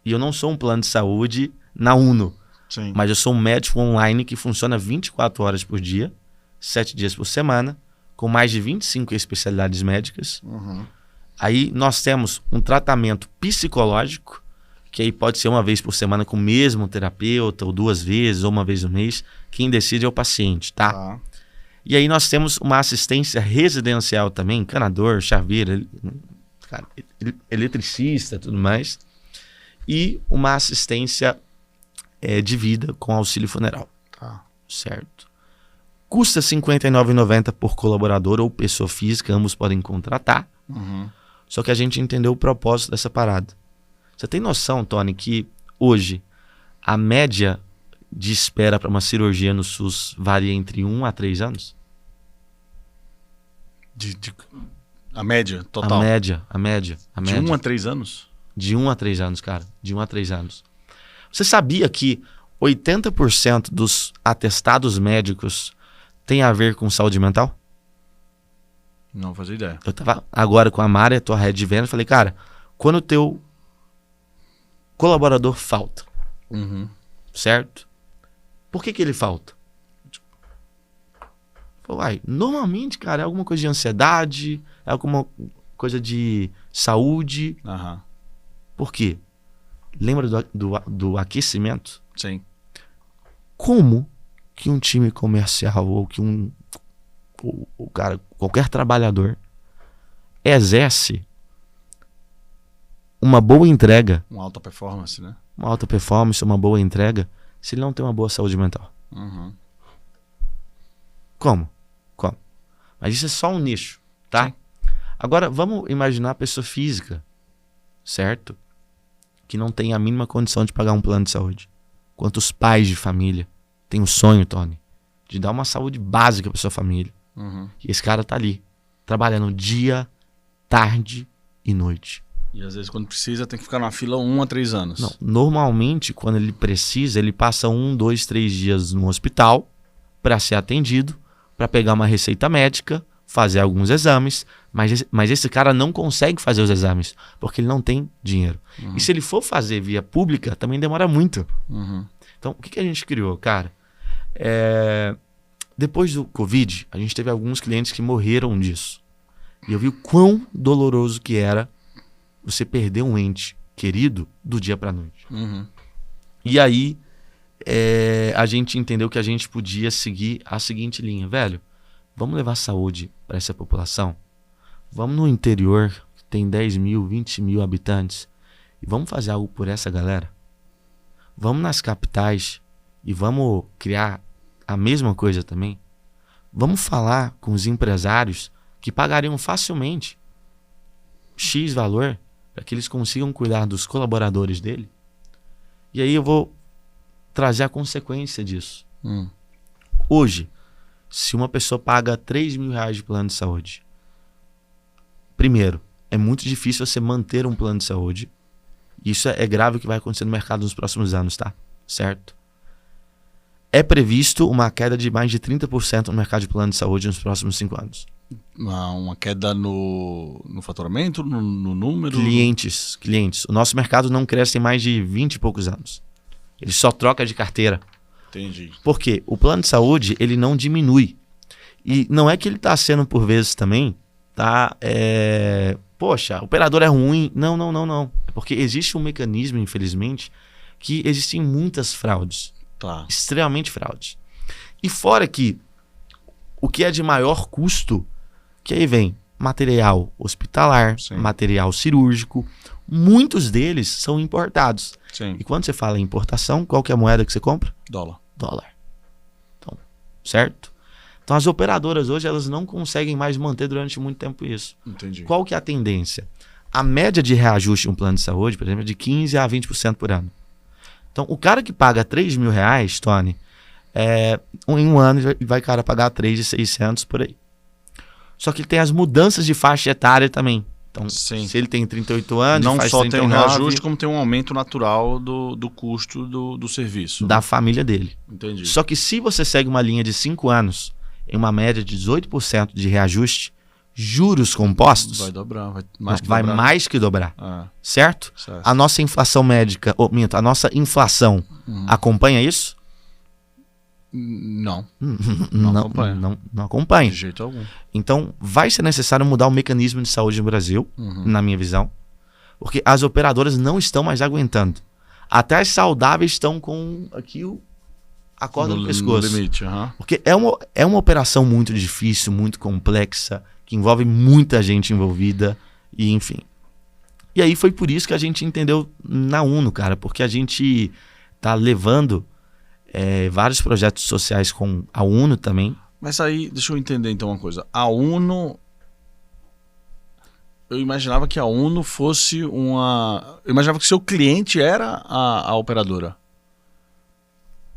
E eu não sou um plano de saúde na UNO. Mas eu sou um médico online que funciona 24 horas por dia, 7 dias por semana, com mais de 25 especialidades médicas. Aí nós temos um tratamento psicológico, que aí pode ser uma vez por semana com o mesmo terapeuta, ou 2 vezes, ou uma vez no mês. Quem decide é o paciente, tá? E aí nós temos uma assistência residencial também, encanador, chaveiro, eletricista, tudo mais. E uma assistência de vida com auxílio funeral. Certo? Custa R$ 59,90 por colaborador ou pessoa física, ambos podem contratar. Só que a gente entendeu o propósito dessa parada. Você tem noção, Tony, que hoje a média de espera para uma cirurgia no SUS varia entre 1 a 3 anos? A média total? A média. De 1 a 3 anos? De 1 a 3 anos, cara. De 1 a 3 anos. Você sabia que 80% dos atestados médicos tem a ver com saúde mental? Não fazia ideia. Eu tava agora com a Mari, tua head de venda, falei, cara, quando o teu colaborador falta, Uhum. certo? Por que ele falta? Uai, normalmente, cara, é alguma coisa de ansiedade, é alguma coisa de saúde. Aham. Por quê? Lembra do aquecimento? Sim. Como que um time comercial ou que o cara, qualquer trabalhador exerce uma boa entrega, Uma alta performance, né? uma alta performance, uma boa entrega, se ele não tem uma boa saúde mental? Uhum. Como? Mas isso é só um nicho, tá? Sim. Agora, vamos imaginar a pessoa física, certo? Que não tem a mínima condição de pagar um plano de saúde. Quantos pais de família têm o sonho, Tony, de dar uma saúde básica para sua família? Uhum. E esse cara tá ali, trabalhando dia, tarde e noite. E às vezes quando precisa tem que ficar numa fila 1 a 3 anos. Não, normalmente, quando ele precisa, ele passa 1, 2, 3 dias no hospital para ser atendido, para pegar uma receita médica, fazer alguns exames, mas esse cara não consegue fazer os exames, porque ele não tem dinheiro. E se ele for fazer via pública, também demora muito. Uhum. Então, o que a gente criou, cara? Depois do Covid, a gente teve alguns clientes que morreram disso. E eu vi o quão doloroso que era você perder um ente querido do dia para noite. Uhum. E aí, a gente entendeu que a gente podia seguir a seguinte linha. Velho, vamos levar saúde para essa população? Vamos no interior, que tem 10 mil, 20 mil habitantes, e vamos fazer algo por essa galera? Vamos nas capitais e vamos criar a mesma coisa também? Vamos falar com os empresários que pagariam facilmente X valor para que eles consigam cuidar dos colaboradores dele? E aí eu vou trazer a consequência disso. Hoje, se uma pessoa paga 3 mil reais de plano de saúde, primeiro, é muito difícil você manter um plano de saúde. Isso é grave o que vai acontecer no mercado nos próximos anos, tá? Certo? É previsto uma queda de mais de 30% no mercado de plano de saúde nos próximos 5 anos. Uma queda no faturamento, no número? Clientes. O nosso mercado não cresce em mais de 20 e poucos anos. Ele só troca de carteira. Entendi. Por quê? O plano de saúde, ele não diminui. E não é que ele está sendo, por vezes, também, tá? Poxa, a operadora é ruim. Não. É porque existe um mecanismo, infelizmente, que existem muitas fraudes. Tá. Extremamente fraudes. E fora que o que é de maior custo, que aí vem material hospitalar, Sim. material cirúrgico, muitos deles são importados. Sim. E quando você fala em importação, qual que é a moeda que você compra? Dólar. Então, certo? Então as operadoras hoje, elas não conseguem mais manter durante muito tempo isso. Entendi. Qual que é a tendência? A média de reajuste em um plano de saúde, por exemplo, é de 15% a 20% por ano. Então, o cara que paga 3 mil reais, Tony, em um ano vai cara pagar 3.600 por aí. Só que ele tem as mudanças de faixa etária também. Então, Sim. se ele tem 38 anos, Não faz só 39, tem um reajuste, como tem um aumento natural do custo do serviço. da família dele. Entendi. Só que se você segue uma linha de 5 anos, em uma média de 18% de reajuste, juros compostos, Vai dobrar, vai mais que dobrar. Certo? Certo. A nossa inflação médica, a nossa inflação acompanha isso? Não, Não acompanha. Não acompanha. de jeito algum. Então, vai ser necessário mudar o mecanismo de saúde no Brasil, na minha visão, porque as operadoras não estão mais aguentando. Até as saudáveis estão com aqui a corda no pescoço. No limite, Porque é uma operação muito difícil, muito complexa, que envolve muita gente envolvida, e enfim. E aí foi por isso que a gente entendeu na UNO, cara, porque a gente tá levando vários projetos sociais com a UNO também. Mas aí, deixa eu entender então uma coisa. A UNO... Eu imaginava que a UNO fosse uma... Eu imaginava que seu cliente era a operadora.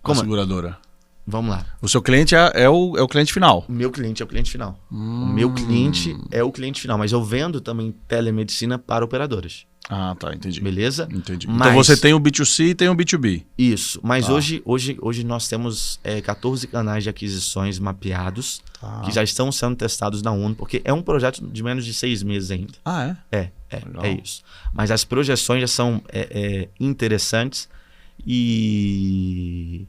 Como? A seguradora. Vamos lá. O seu cliente é o cliente final. O meu cliente é o cliente final. O meu cliente é o cliente final, mas eu vendo também telemedicina para operadoras. Ah, tá, entendi. Beleza? Entendi. Mas, então você tem o B2C e tem o B2B. Isso, mas hoje nós temos 14 canais de aquisições mapeados que já estão sendo testados na ONU, porque é um projeto de menos de 6 meses ainda. Ah, é? É isso. Mas as projeções já são interessantes e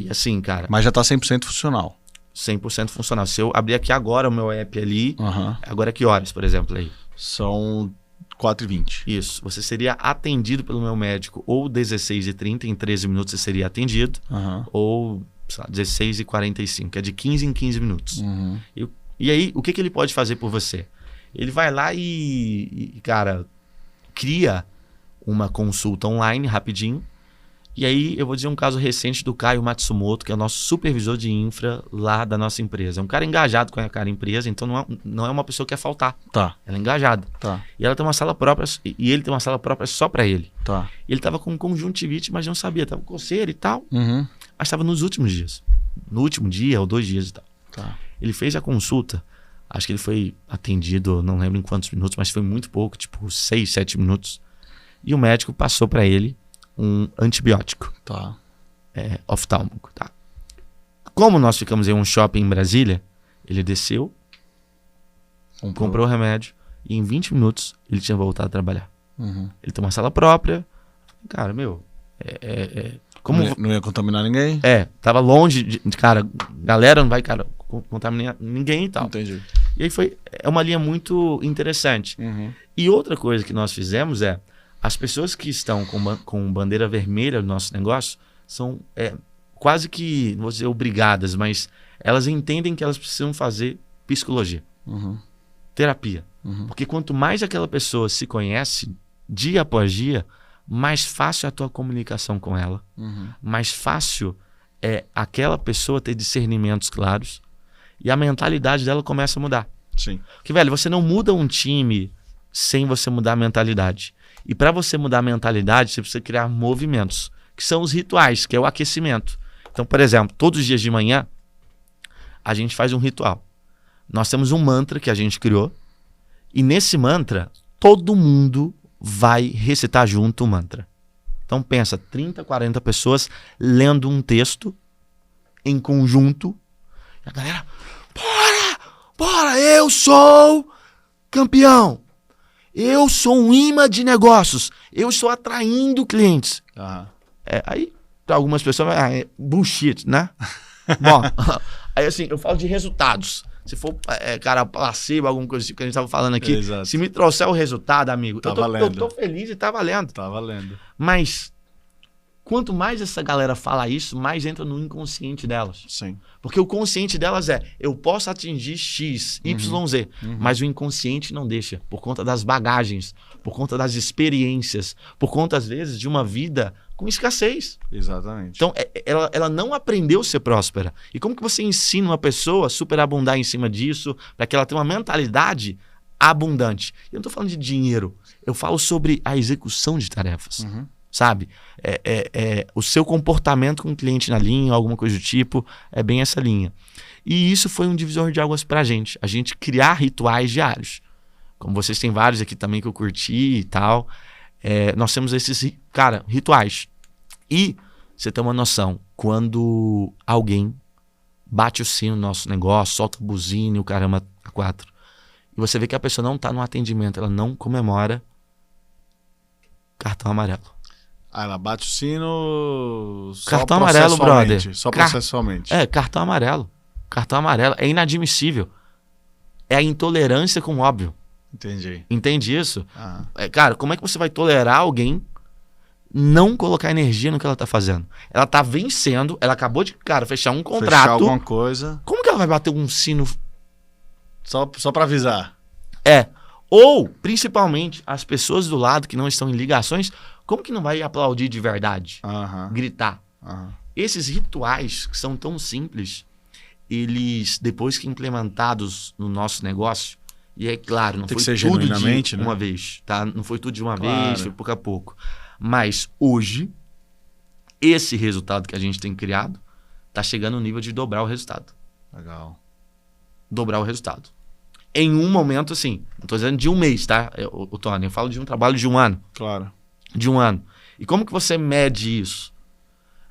assim, cara... Mas já tá 100% funcional. 100% funcional. Se eu abrir aqui agora o meu app ali, agora que horas, por exemplo, aí? São 4h20. Isso. Você seria atendido pelo meu médico ou 16h30, em 13 minutos você seria atendido, ou sei lá, 16h45, que é de 15 em 15 minutos. E aí, o que ele pode fazer por você? Ele vai lá e, cara, cria uma consulta online rapidinho. E aí eu vou dizer um caso recente do Caio Matsumoto, que é o nosso supervisor de infra lá da nossa empresa. É um cara engajado com a empresa, então não é uma pessoa que quer faltar. Tá. Ela é engajada. Tá. E ela tem uma sala própria, e ele tem uma sala própria só para ele. Tá. Ele tava com conjuntivite, mas não sabia. Tava com coceira e tal. Mas estava nos últimos dias. No último dia ou 2 dias e tal. Tá. Ele fez a consulta. Acho que ele foi atendido, não lembro em quantos minutos, mas foi muito pouco, tipo 6, 7 minutos. E o médico passou para ele um antibiótico. Tá. Oftálmico, tá? Como nós ficamos em um shopping em Brasília, ele desceu, comprou o remédio e em 20 minutos ele tinha voltado a trabalhar. Ele tem uma sala própria. Cara, meu... como... Não ia contaminar ninguém? Tava longe de... Cara, galera não vai, cara, contaminar ninguém e tal. Entendi. E aí é uma linha muito interessante. E outra coisa que nós fizemos as pessoas que estão com bandeira vermelha no nosso negócio são quase que, não vou dizer obrigadas, mas elas entendem que elas precisam fazer psicologia, terapia. Porque quanto mais aquela pessoa se conhece, dia após dia, mais fácil é a tua comunicação com ela, mais fácil é aquela pessoa ter discernimentos claros e a mentalidade dela começa a mudar. Sim. Porque, velho, você não muda um time sem você mudar a mentalidade. E para você mudar a mentalidade, você precisa criar movimentos, que são os rituais, que é o aquecimento. Então, por exemplo, todos os dias de manhã, a gente faz um ritual. Nós temos um mantra que a gente criou, e nesse mantra, todo mundo vai recitar junto o mantra. Então, pensa, 30, 40 pessoas lendo um texto em conjunto. E a galera, bora, eu sou campeão. Eu sou um imã de negócios. Eu estou atraindo clientes. Aí, para algumas pessoas, é bullshit, né? Bom, aí assim, eu falo de resultados. Se for, cara, placebo, alguma coisa assim que a gente estava falando aqui. Exato. Se me trouxer o resultado, amigo, eu tô feliz e tá valendo. Tá valendo. Mas, quanto mais essa galera fala isso, mais entra no inconsciente delas. Sim. Porque o consciente delas eu posso atingir X, Y, Z, mas o inconsciente não deixa, por conta das bagagens, por conta das experiências, por conta, às vezes, de uma vida com escassez. Exatamente. Então, ela não aprendeu a ser próspera. E como que você ensina uma pessoa a superabundar em cima disso, para que ela tenha uma mentalidade abundante? Eu não estou falando de dinheiro, eu falo sobre a execução de tarefas. Sabe? O seu comportamento com o cliente na linha, alguma coisa do tipo, é bem essa linha. E isso foi um divisor de águas pra gente. A gente criar rituais diários. Como vocês têm vários aqui também que eu curti e tal. Nós temos esses, cara, rituais. E você tem uma noção, quando alguém bate o sino no nosso negócio, solta a buzina e o caramba a 4, e você vê que a pessoa não tá no atendimento, ela não comemora, cartão amarelo. Ela bate o sino... Cartão amarelo, brother. Só processualmente. Cartão amarelo. Cartão amarelo. É inadmissível. É a intolerância com o óbvio. Entendi. Entende isso? Cara, como é que você vai tolerar alguém não colocar energia no que ela tá fazendo? Ela tá vencendo, ela acabou de, cara, fechar um contrato. Fechar alguma coisa. Como que ela vai bater um sino? Só pra avisar. Ou, principalmente, as pessoas do lado que não estão em ligações, como que não vai aplaudir de verdade? Gritar. Esses rituais que são tão simples, eles, depois que implementados no nosso negócio, e é claro, não tem foi que ser tudo genuinamente, de uma vez, tá? Não foi tudo de uma Claro. vez, foi pouco a pouco. Mas hoje, esse resultado que a gente tem criado tá chegando no nível de dobrar o resultado. Legal. Dobrar o resultado. em um momento, assim, não tô dizendo de um mês, tá? O Tony, eu falo de um trabalho de um ano. Claro. De um ano. E como que você mede isso?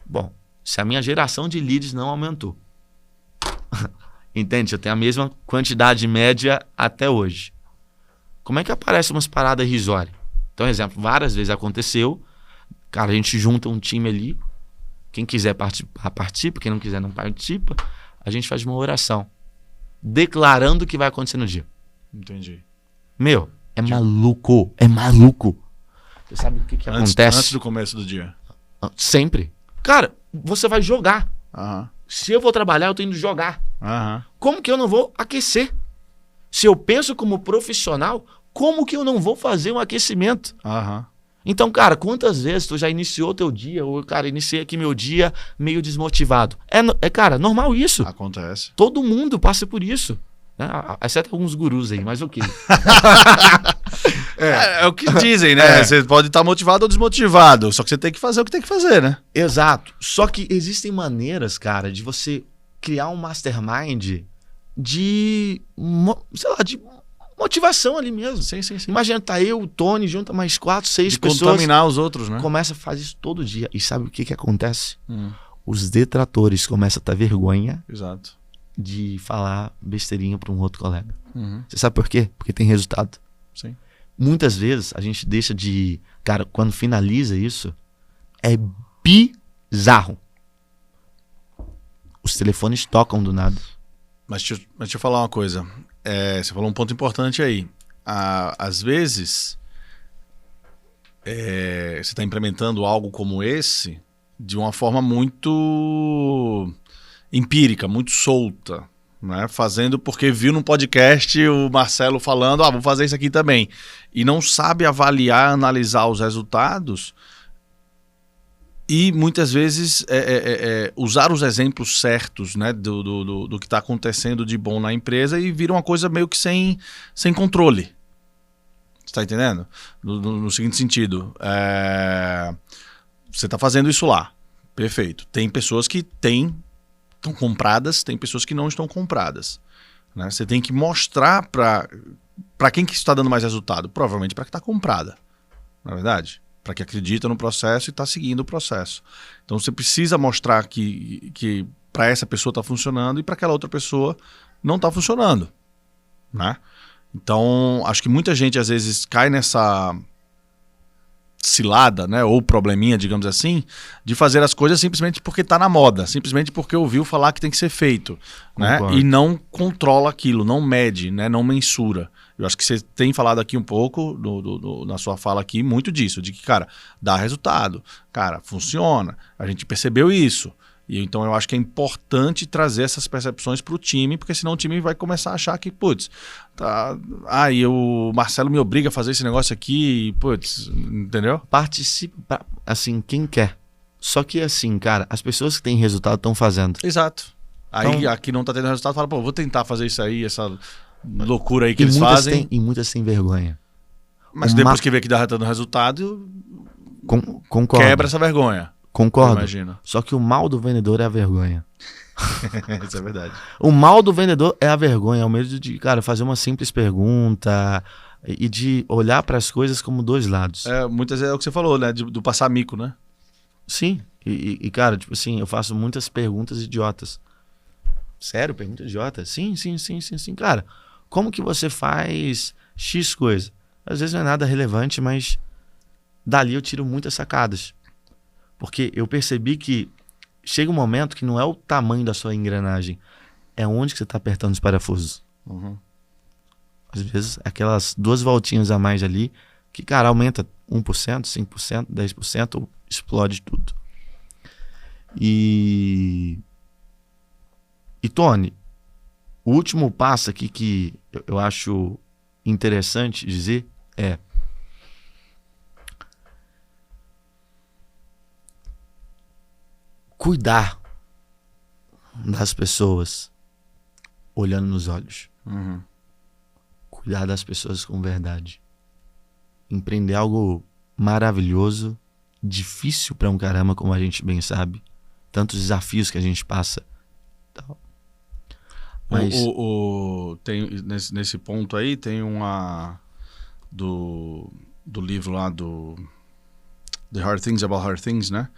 Bom, se a minha geração de leads não aumentou, entende? Eu tenho a mesma quantidade média até hoje. Como é que aparecem umas paradas irrisórias? Então, exemplo, várias vezes aconteceu, cara, a gente junta um time ali, quem quiser participar, participa, quem não quiser não participa, a gente faz uma oração, declarando o que vai acontecer no dia. Entendi. Meu, é maluco, é maluco. Você sabe o que acontece? Antes do começo do dia. Sempre. Cara, você vai jogar. Aham. Se eu vou trabalhar, eu tô indo jogar. Aham. Como que eu não vou aquecer? Se eu penso como profissional, como que eu não vou fazer um aquecimento? Aham. Então, cara, quantas vezes tu já iniciou teu dia, ou, cara, iniciei aqui meu dia meio desmotivado? Cara, normal isso. Acontece. Todo mundo passa por isso. Né? Exceto alguns gurus aí, mas ok. É o que dizem, né? Você pode estar motivado ou desmotivado, só que você tem que fazer o que tem que fazer, né? Exato. Só que existem maneiras, cara, de você criar um mastermind de, sei lá, de motivação ali mesmo. Sim. Imagina, tá eu, o Tony, junta mais 4, 6 De pessoas. contaminar os outros, né? Começa a fazer isso todo dia. E sabe o que acontece? Os detratores começam a ter vergonha Exato. de falar besteirinha para um outro colega. Uhum. Você sabe por quê? Porque tem resultado. Sim. Muitas vezes a gente deixa de... Cara, quando finaliza isso, é bizarro. Os telefones tocam do nada. Mas deixa eu falar uma coisa. Você falou um ponto importante aí. Às vezes, você está implementando algo como esse de uma forma muito empírica, muito solta, né? Fazendo porque viu no podcast o Marcelo falando, vou fazer isso aqui também. E não sabe avaliar, analisar os resultados e muitas vezes usar os exemplos certos, né, do que está acontecendo de bom na empresa e vira uma coisa meio que sem controle. Você está entendendo? No seguinte sentido, você está fazendo isso lá, perfeito. Tem pessoas que estão compradas, tem pessoas que não estão compradas, né? Você tem que mostrar para quem que está dando mais resultado, provavelmente para que está comprada, na verdade. Para que acredita no processo e está seguindo o processo. Então você precisa mostrar que para essa pessoa está funcionando e para aquela outra pessoa não está funcionando, né? Então acho que muita gente às vezes cai nessa cilada, né, ou probleminha, digamos assim, de fazer as coisas simplesmente porque está na moda, simplesmente porque ouviu falar que tem que ser feito, né? E não controla aquilo, não mede, né, não mensura. Eu acho que você tem falado aqui um pouco, na sua fala aqui, muito disso, de que, cara, dá resultado, cara, funciona, a gente percebeu isso. E então eu acho que é importante trazer essas percepções para o time, porque senão o time vai começar a achar que, putz, e o Marcelo me obriga a fazer esse negócio aqui, putz, entendeu? Participa, assim, quem quer. Só que assim, cara, as pessoas que têm resultado estão fazendo. Exato. Aí Então, aqui não tá tendo resultado, fala, vou tentar fazer isso aí, essa loucura aí que eles fazem. E muitas têm vergonha. Mas depois que vê que dá dando resultado, Concordo. quebra essa vergonha. Concordo. Imagina. Só que o mal do vendedor é a vergonha. Isso é verdade. O mal do vendedor é a vergonha, é o medo de, cara, fazer uma simples pergunta e de olhar para as coisas como dois lados. Muitas vezes é o que você falou, né? Do passar mico, né? Sim. E, cara, tipo assim, eu faço muitas perguntas idiotas. Sério? Pergunta idiota? Sim. Cara, como que você faz X coisa? Às vezes não é nada relevante, mas dali eu tiro muitas sacadas. Porque eu percebi que chega um momento que não é o tamanho da sua engrenagem, é onde que você está apertando os parafusos. Uhum. Às vezes, aquelas 2 voltinhas a mais ali, que, cara, aumenta 1%, 5%, 10%, ou explode tudo. E Tony, o último passo aqui que eu acho interessante dizer é: cuidar das pessoas olhando nos olhos. Uhum. Cuidar das pessoas com verdade. Empreender algo maravilhoso, difícil pra um caramba, como a gente bem sabe. Tantos desafios que a gente passa. Então, Mas... Tem, nesse ponto aí, tem uma... Do livro lá do The Hard Things About Hard Things, né?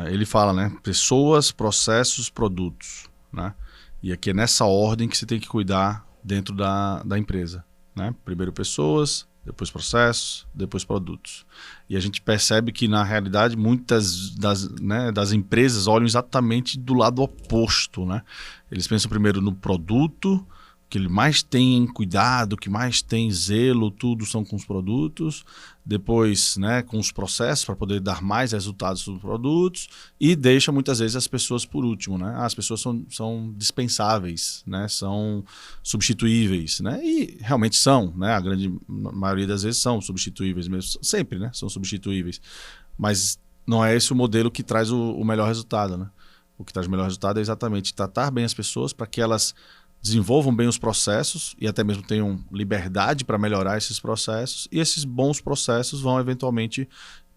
Ele fala, né? Pessoas, processos, produtos, né? E aqui é nessa ordem que você tem que cuidar dentro da empresa, né? Primeiro pessoas, depois processos, depois produtos. E a gente percebe que, na realidade, muitas das empresas olham exatamente do lado oposto, né? Eles pensam primeiro no produto, que ele mais tem cuidado, que mais tem zelo, tudo são com os produtos, depois, né, com os processos para poder dar mais resultados dos produtos, e deixa muitas vezes as pessoas por último, né? As pessoas são dispensáveis, né? São substituíveis, né? E realmente são, né? A grande maioria das vezes são substituíveis mesmo, sempre, né? São substituíveis, mas não é esse o modelo que traz o melhor resultado, né? O que traz o melhor resultado é exatamente tratar bem as pessoas para que elas desenvolvam bem os processos e até mesmo tenham liberdade para melhorar esses processos, e esses bons processos vão eventualmente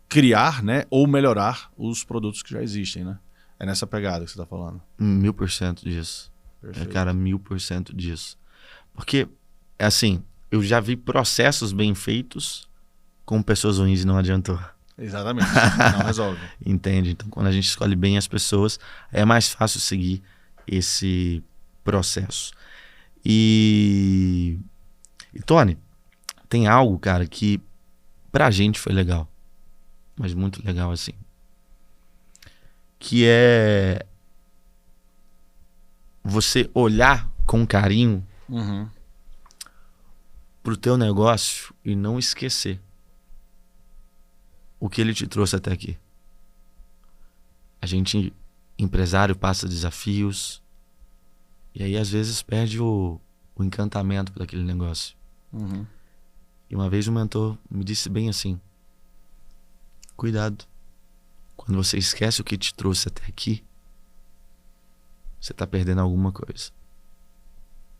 criar, né, ou melhorar os produtos que já existem, né? É nessa pegada que você está falando. 1000% disso. Perfeito. Cara, 1000% disso. Porque, é assim, eu já vi processos bem feitos com pessoas ruins e não adiantou. Exatamente, não resolve. Entende? Então, quando a gente escolhe bem as pessoas, é mais fácil seguir esse processo. E Tony, tem algo, cara, que pra gente foi legal, mas muito legal assim, que é você olhar com carinho pro teu negócio e não esquecer o que ele te trouxe até aqui. A gente, empresário, passa desafios, e aí, às vezes, perde o encantamento por aquele negócio. E uma vez um mentor me disse bem assim: cuidado. Quando você esquece o que te trouxe até aqui, você está perdendo alguma coisa.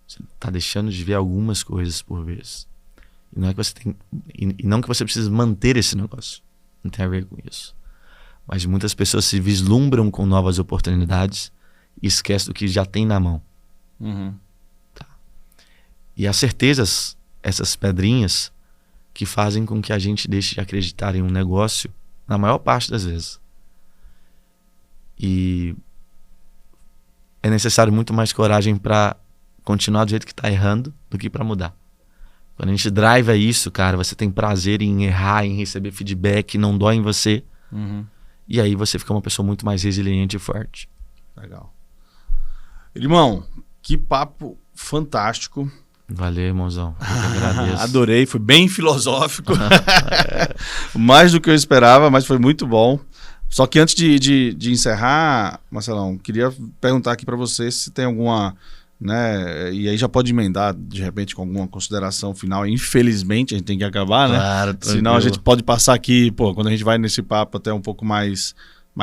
Você está deixando de ver algumas coisas por vez. E não é que você tem, e não que você precisa manter esse negócio. Não tem a ver com isso. Mas muitas pessoas se vislumbram com novas oportunidades e esquecem do que já tem na mão. Tá. E as certezas, essas pedrinhas, que fazem com que a gente deixe de acreditar em um negócio na maior parte das vezes. E é necessário muito mais coragem para continuar do jeito que está errando do que para mudar. Quando a gente drive isso, cara, você tem prazer em errar, em receber feedback, não dói em você. E aí você fica uma pessoa muito mais resiliente e forte. Legal. Irmão, que papo fantástico. Valeu, irmãozão. Eu que agradeço. Adorei, foi bem filosófico. Mais do que eu esperava, mas foi muito bom. Só que antes de encerrar, Marcelão, queria perguntar aqui para você se tem alguma, né, e aí já pode emendar de repente com alguma consideração final. Infelizmente a gente tem que acabar, né? Claro, senão a gente pode passar aqui, pô, quando a gente vai nesse papo até um pouco mais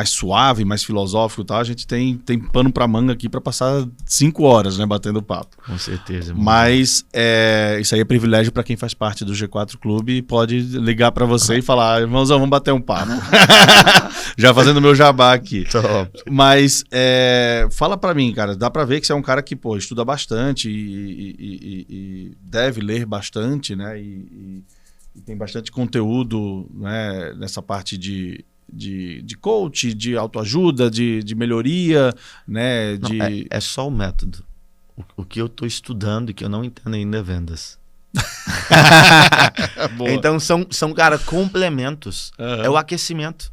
suave, mais filosófico e tal, a gente tem pano pra manga aqui pra passar 5 horas, né, batendo papo. Com certeza. Irmão. Mas isso aí é privilégio pra quem faz parte do G4 Clube e pode ligar pra você e falar: irmãozão, vamos bater um papo. Já fazendo meu jabá aqui. Top. Mas fala pra mim, cara, dá pra ver que você é um cara que, pô, estuda bastante e deve ler bastante, né, e tem bastante conteúdo, né, nessa parte de coach, de autoajuda, de melhoria, né? Não, é só o método. O que eu estou estudando e que eu não entendo ainda é vendas. Então são, cara, complementos. É o aquecimento.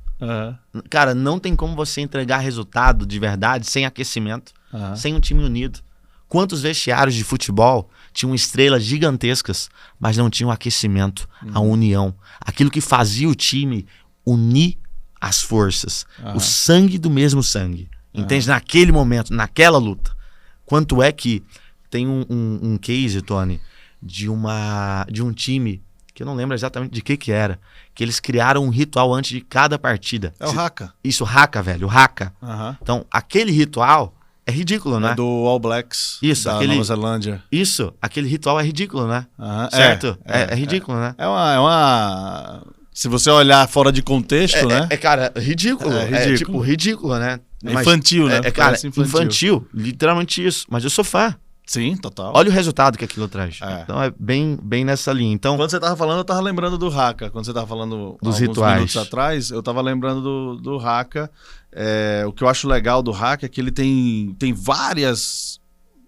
Cara, não tem como você entregar resultado de verdade sem aquecimento, sem um time unido. Quantos vestiários de futebol tinham estrelas gigantescas, mas não tinham aquecimento, a união. Aquilo que fazia o time unir as forças, o sangue do mesmo sangue, entende? Naquele momento, naquela luta. Quanto é que tem um case, Tony, de um time, que eu não lembro exatamente de que era, que eles criaram um ritual antes de cada partida. É o Haka. Isso, Haka, velho, o Haka. Então, aquele ritual é ridículo, né? É do All Blacks, isso, da Nova Zelândia. Isso, aquele ritual é ridículo, né? Certo? É ridículo, né? É uma Se você olhar fora de contexto, né? Cara, ridículo. É ridículo. Tipo, ridículo, né? É infantil, né? Cara, infantil, literalmente isso. Mas eu sou fã. Sim, total. Olha o resultado que aquilo traz. Então é bem nessa linha. Então, quando você tava falando, eu tava lembrando do Haka. Quando você tava falando dos alguns rituais minutos atrás, eu tava lembrando do Haka. O que eu acho legal do Haka é que ele tem várias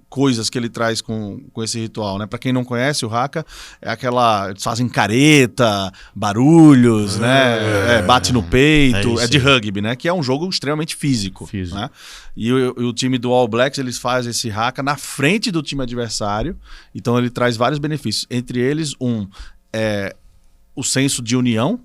coisas que ele traz com esse ritual, né? Para quem não conhece, o Haka é aquela... Eles fazem careta, barulhos, né? Bate no peito. É de rugby, né? Que é um jogo extremamente físico. Né? E o time do All Blacks, eles fazem esse Haka na frente do time adversário. Então ele traz vários benefícios. Entre eles, o senso de união,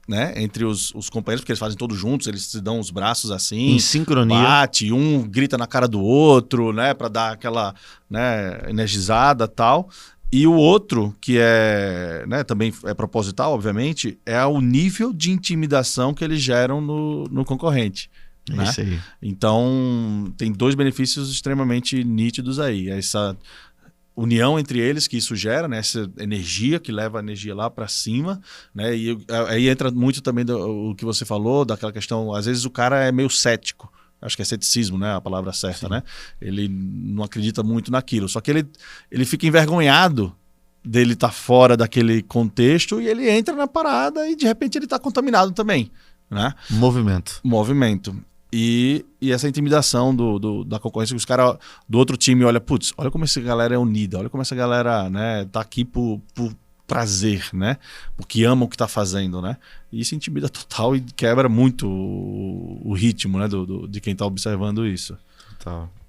né, entre os companheiros, porque eles fazem todos juntos, eles se dão os braços assim, em sincronia, bate, um grita na cara do outro, né, para dar aquela, né, energizada, tal. E o outro, que né, também é proposital, obviamente, é o nível de intimidação que eles geram no concorrente. Né? Isso aí. Então, tem dois benefícios extremamente nítidos aí. Essa união entre eles que isso gera, né? Essa energia que leva a energia lá para cima, né? E aí entra muito também o que você falou, daquela questão, às vezes o cara é meio cético, acho que é ceticismo, né? A palavra certa, né? Ele não acredita muito naquilo, só que ele fica envergonhado dele estar fora daquele contexto e ele entra na parada e de repente ele está contaminado também, né? Movimento. E essa intimidação da concorrência, que os caras do outro time olham, putz, olha como essa galera é unida, olha como essa galera, né, tá aqui por prazer, né, porque ama o que tá fazendo, né, e isso intimida total e quebra muito o ritmo, né, de quem tá observando isso.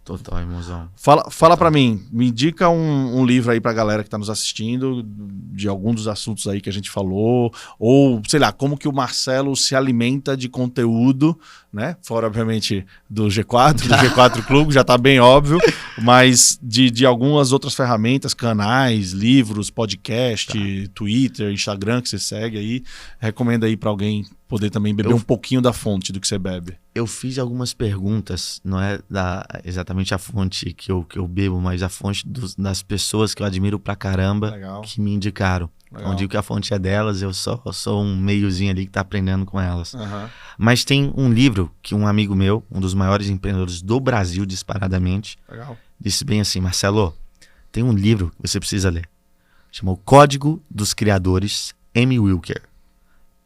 Total, irmãozão. Fala pra mim, me indica um livro aí pra galera que tá nos assistindo, de algum dos assuntos aí que a gente falou, ou, sei lá, como que o Marcelo se alimenta de conteúdo, né? Fora, obviamente, do G4 Clube, já tá bem óbvio, mas de algumas outras ferramentas, canais, livros, podcast, Twitter, Instagram que você segue aí, recomenda aí pra alguém poder também beber um pouquinho da fonte do que você bebe. Eu fiz algumas perguntas, não é exatamente a fonte que eu bebo, mas a fonte das pessoas que eu admiro pra caramba, que me indicaram. Não digo que a fonte é delas, eu só sou um meiozinho ali que tá aprendendo com elas. Mas tem um livro que um amigo meu, um dos maiores empreendedores do Brasil, disparadamente, disse bem assim: Marcelo, tem um livro que você precisa ler. Chama O Código dos Criadores, M. Wilker.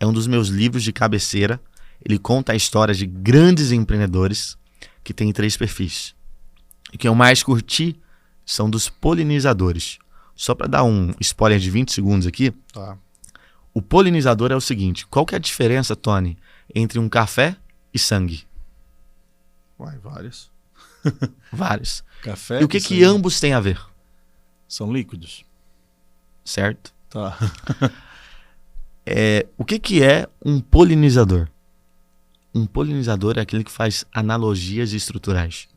É um dos meus livros de cabeceira. Ele conta a história de grandes empreendedores que têm 3 perfis. E que eu mais curti são dos polinizadores. Só para dar um spoiler de 20 segundos aqui. O polinizador é o seguinte: qual que é a diferença, Tony, entre um café e sangue? Vários. Vários. Café e o que ambos têm a ver? São líquidos. Certo? O que é um polinizador? Um polinizador é aquele que faz analogias estruturais.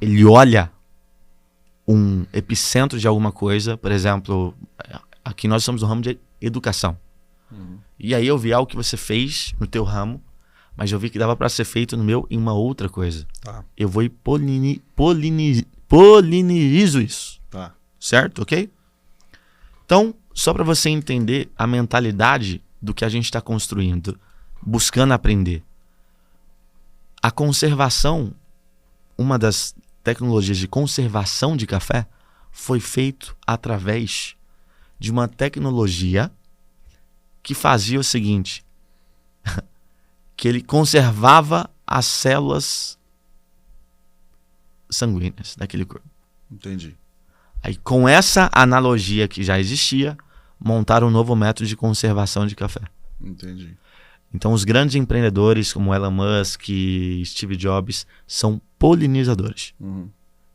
Ele olha um epicentro de alguma coisa, por exemplo, aqui nós somos no ramo de educação. E aí eu vi algo que você fez no teu ramo, mas eu vi que dava para ser feito no meu em uma outra coisa. Eu vou e polinizo isso. Certo? Ok? Então, só para você entender a mentalidade do que a gente está construindo, buscando aprender. A conservação, uma das tecnologias de conservação de café, foi feito através de uma tecnologia que fazia o seguinte, que ele conservava as células sanguíneas daquele corpo. Entendi. Aí, com essa analogia que já existia, montaram um novo método de conservação de café. Entendi. Então, os grandes empreendedores como Elon Musk, Steve Jobs, são polinizadores.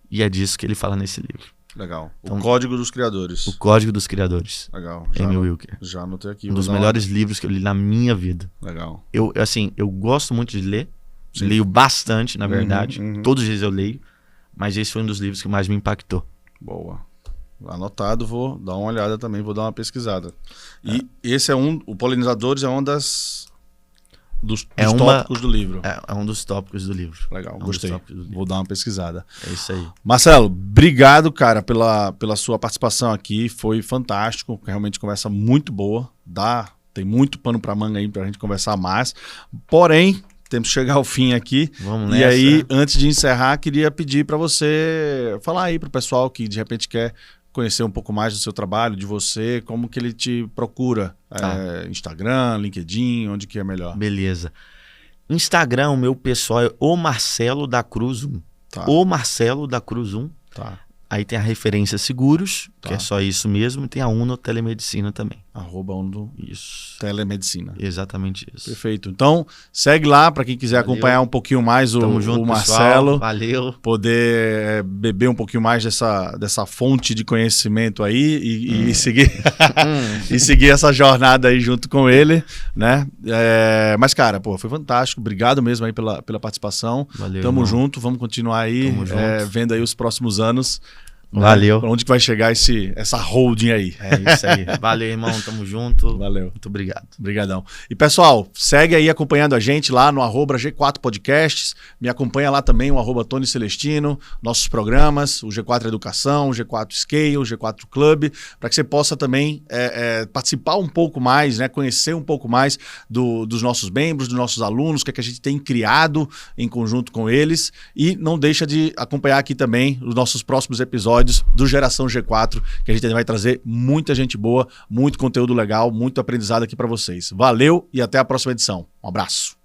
E é disso que ele fala nesse livro. Legal. Então, o Código dos Criadores. O Código dos Criadores. Legal. M. Wilker. Já anotei aqui. Um dos melhores livros que eu li na minha vida. Legal. Eu gosto muito de ler. Sim. Leio bastante, na verdade. Todos os dias eu leio. Mas esse foi um dos livros que mais me impactou. Boa. Anotado, vou dar uma olhada também, vou dar uma pesquisada. E esse é o Polinizadores é um dos tópicos do livro. É um dos tópicos do livro. Legal, gostei. Vou dar uma pesquisada. É isso aí. Marcelo, obrigado, cara, pela sua participação aqui. Foi fantástico. Realmente conversa muito boa. Dá Tem muito pano para manga aí para a gente conversar mais. Porém, temos que chegar ao fim aqui. Vamos nessa. E aí, antes de encerrar, queria pedir para você falar aí para o pessoal que de repente quer conhecer um pouco mais do seu trabalho, de você, como que ele te procura. Instagram, LinkedIn, onde que é melhor? Beleza. Instagram, o meu pessoal é o Marcelo da Cruz 1. Tá. O Marcelo da Cruz 1. Tá. Aí tem a Referência Seguros, Tá. que é só isso mesmo, e tem a Uno Telemedicina também. @Uno Isso. Telemedicina. Exatamente isso. Perfeito. Então, segue lá para quem quiser Valeu. acompanhar um pouquinho mais Tamo junto, o pessoal. Marcelo. Valeu. Poder beber um pouquinho mais dessa fonte de conhecimento aí e seguir e seguir essa jornada aí junto com ele, né? Mas, cara, pô, foi fantástico. Obrigado mesmo aí pela participação. Valeu, Tamo irmão. junto, vamos continuar aí vendo aí os próximos anos. Valeu. Pra onde que vai chegar essa holding aí. É isso aí. Valeu, irmão. Tamo junto. Valeu. Muito obrigado. Obrigadão. E pessoal, segue aí acompanhando a gente lá no @G4 Podcasts. Me acompanha lá também o @Tony Celestino, nossos programas, o G4 Educação, o G4 Scale, o G4 Club, para que você possa também participar um pouco mais, né, conhecer um pouco mais dos nossos membros, dos nossos alunos, o que é que a gente tem criado em conjunto com eles. E não deixa de acompanhar aqui também os nossos próximos episódios do Geração G4, que a gente vai trazer muita gente boa, muito conteúdo legal, muito aprendizado aqui para vocês. Valeu e até a próxima edição. Um abraço.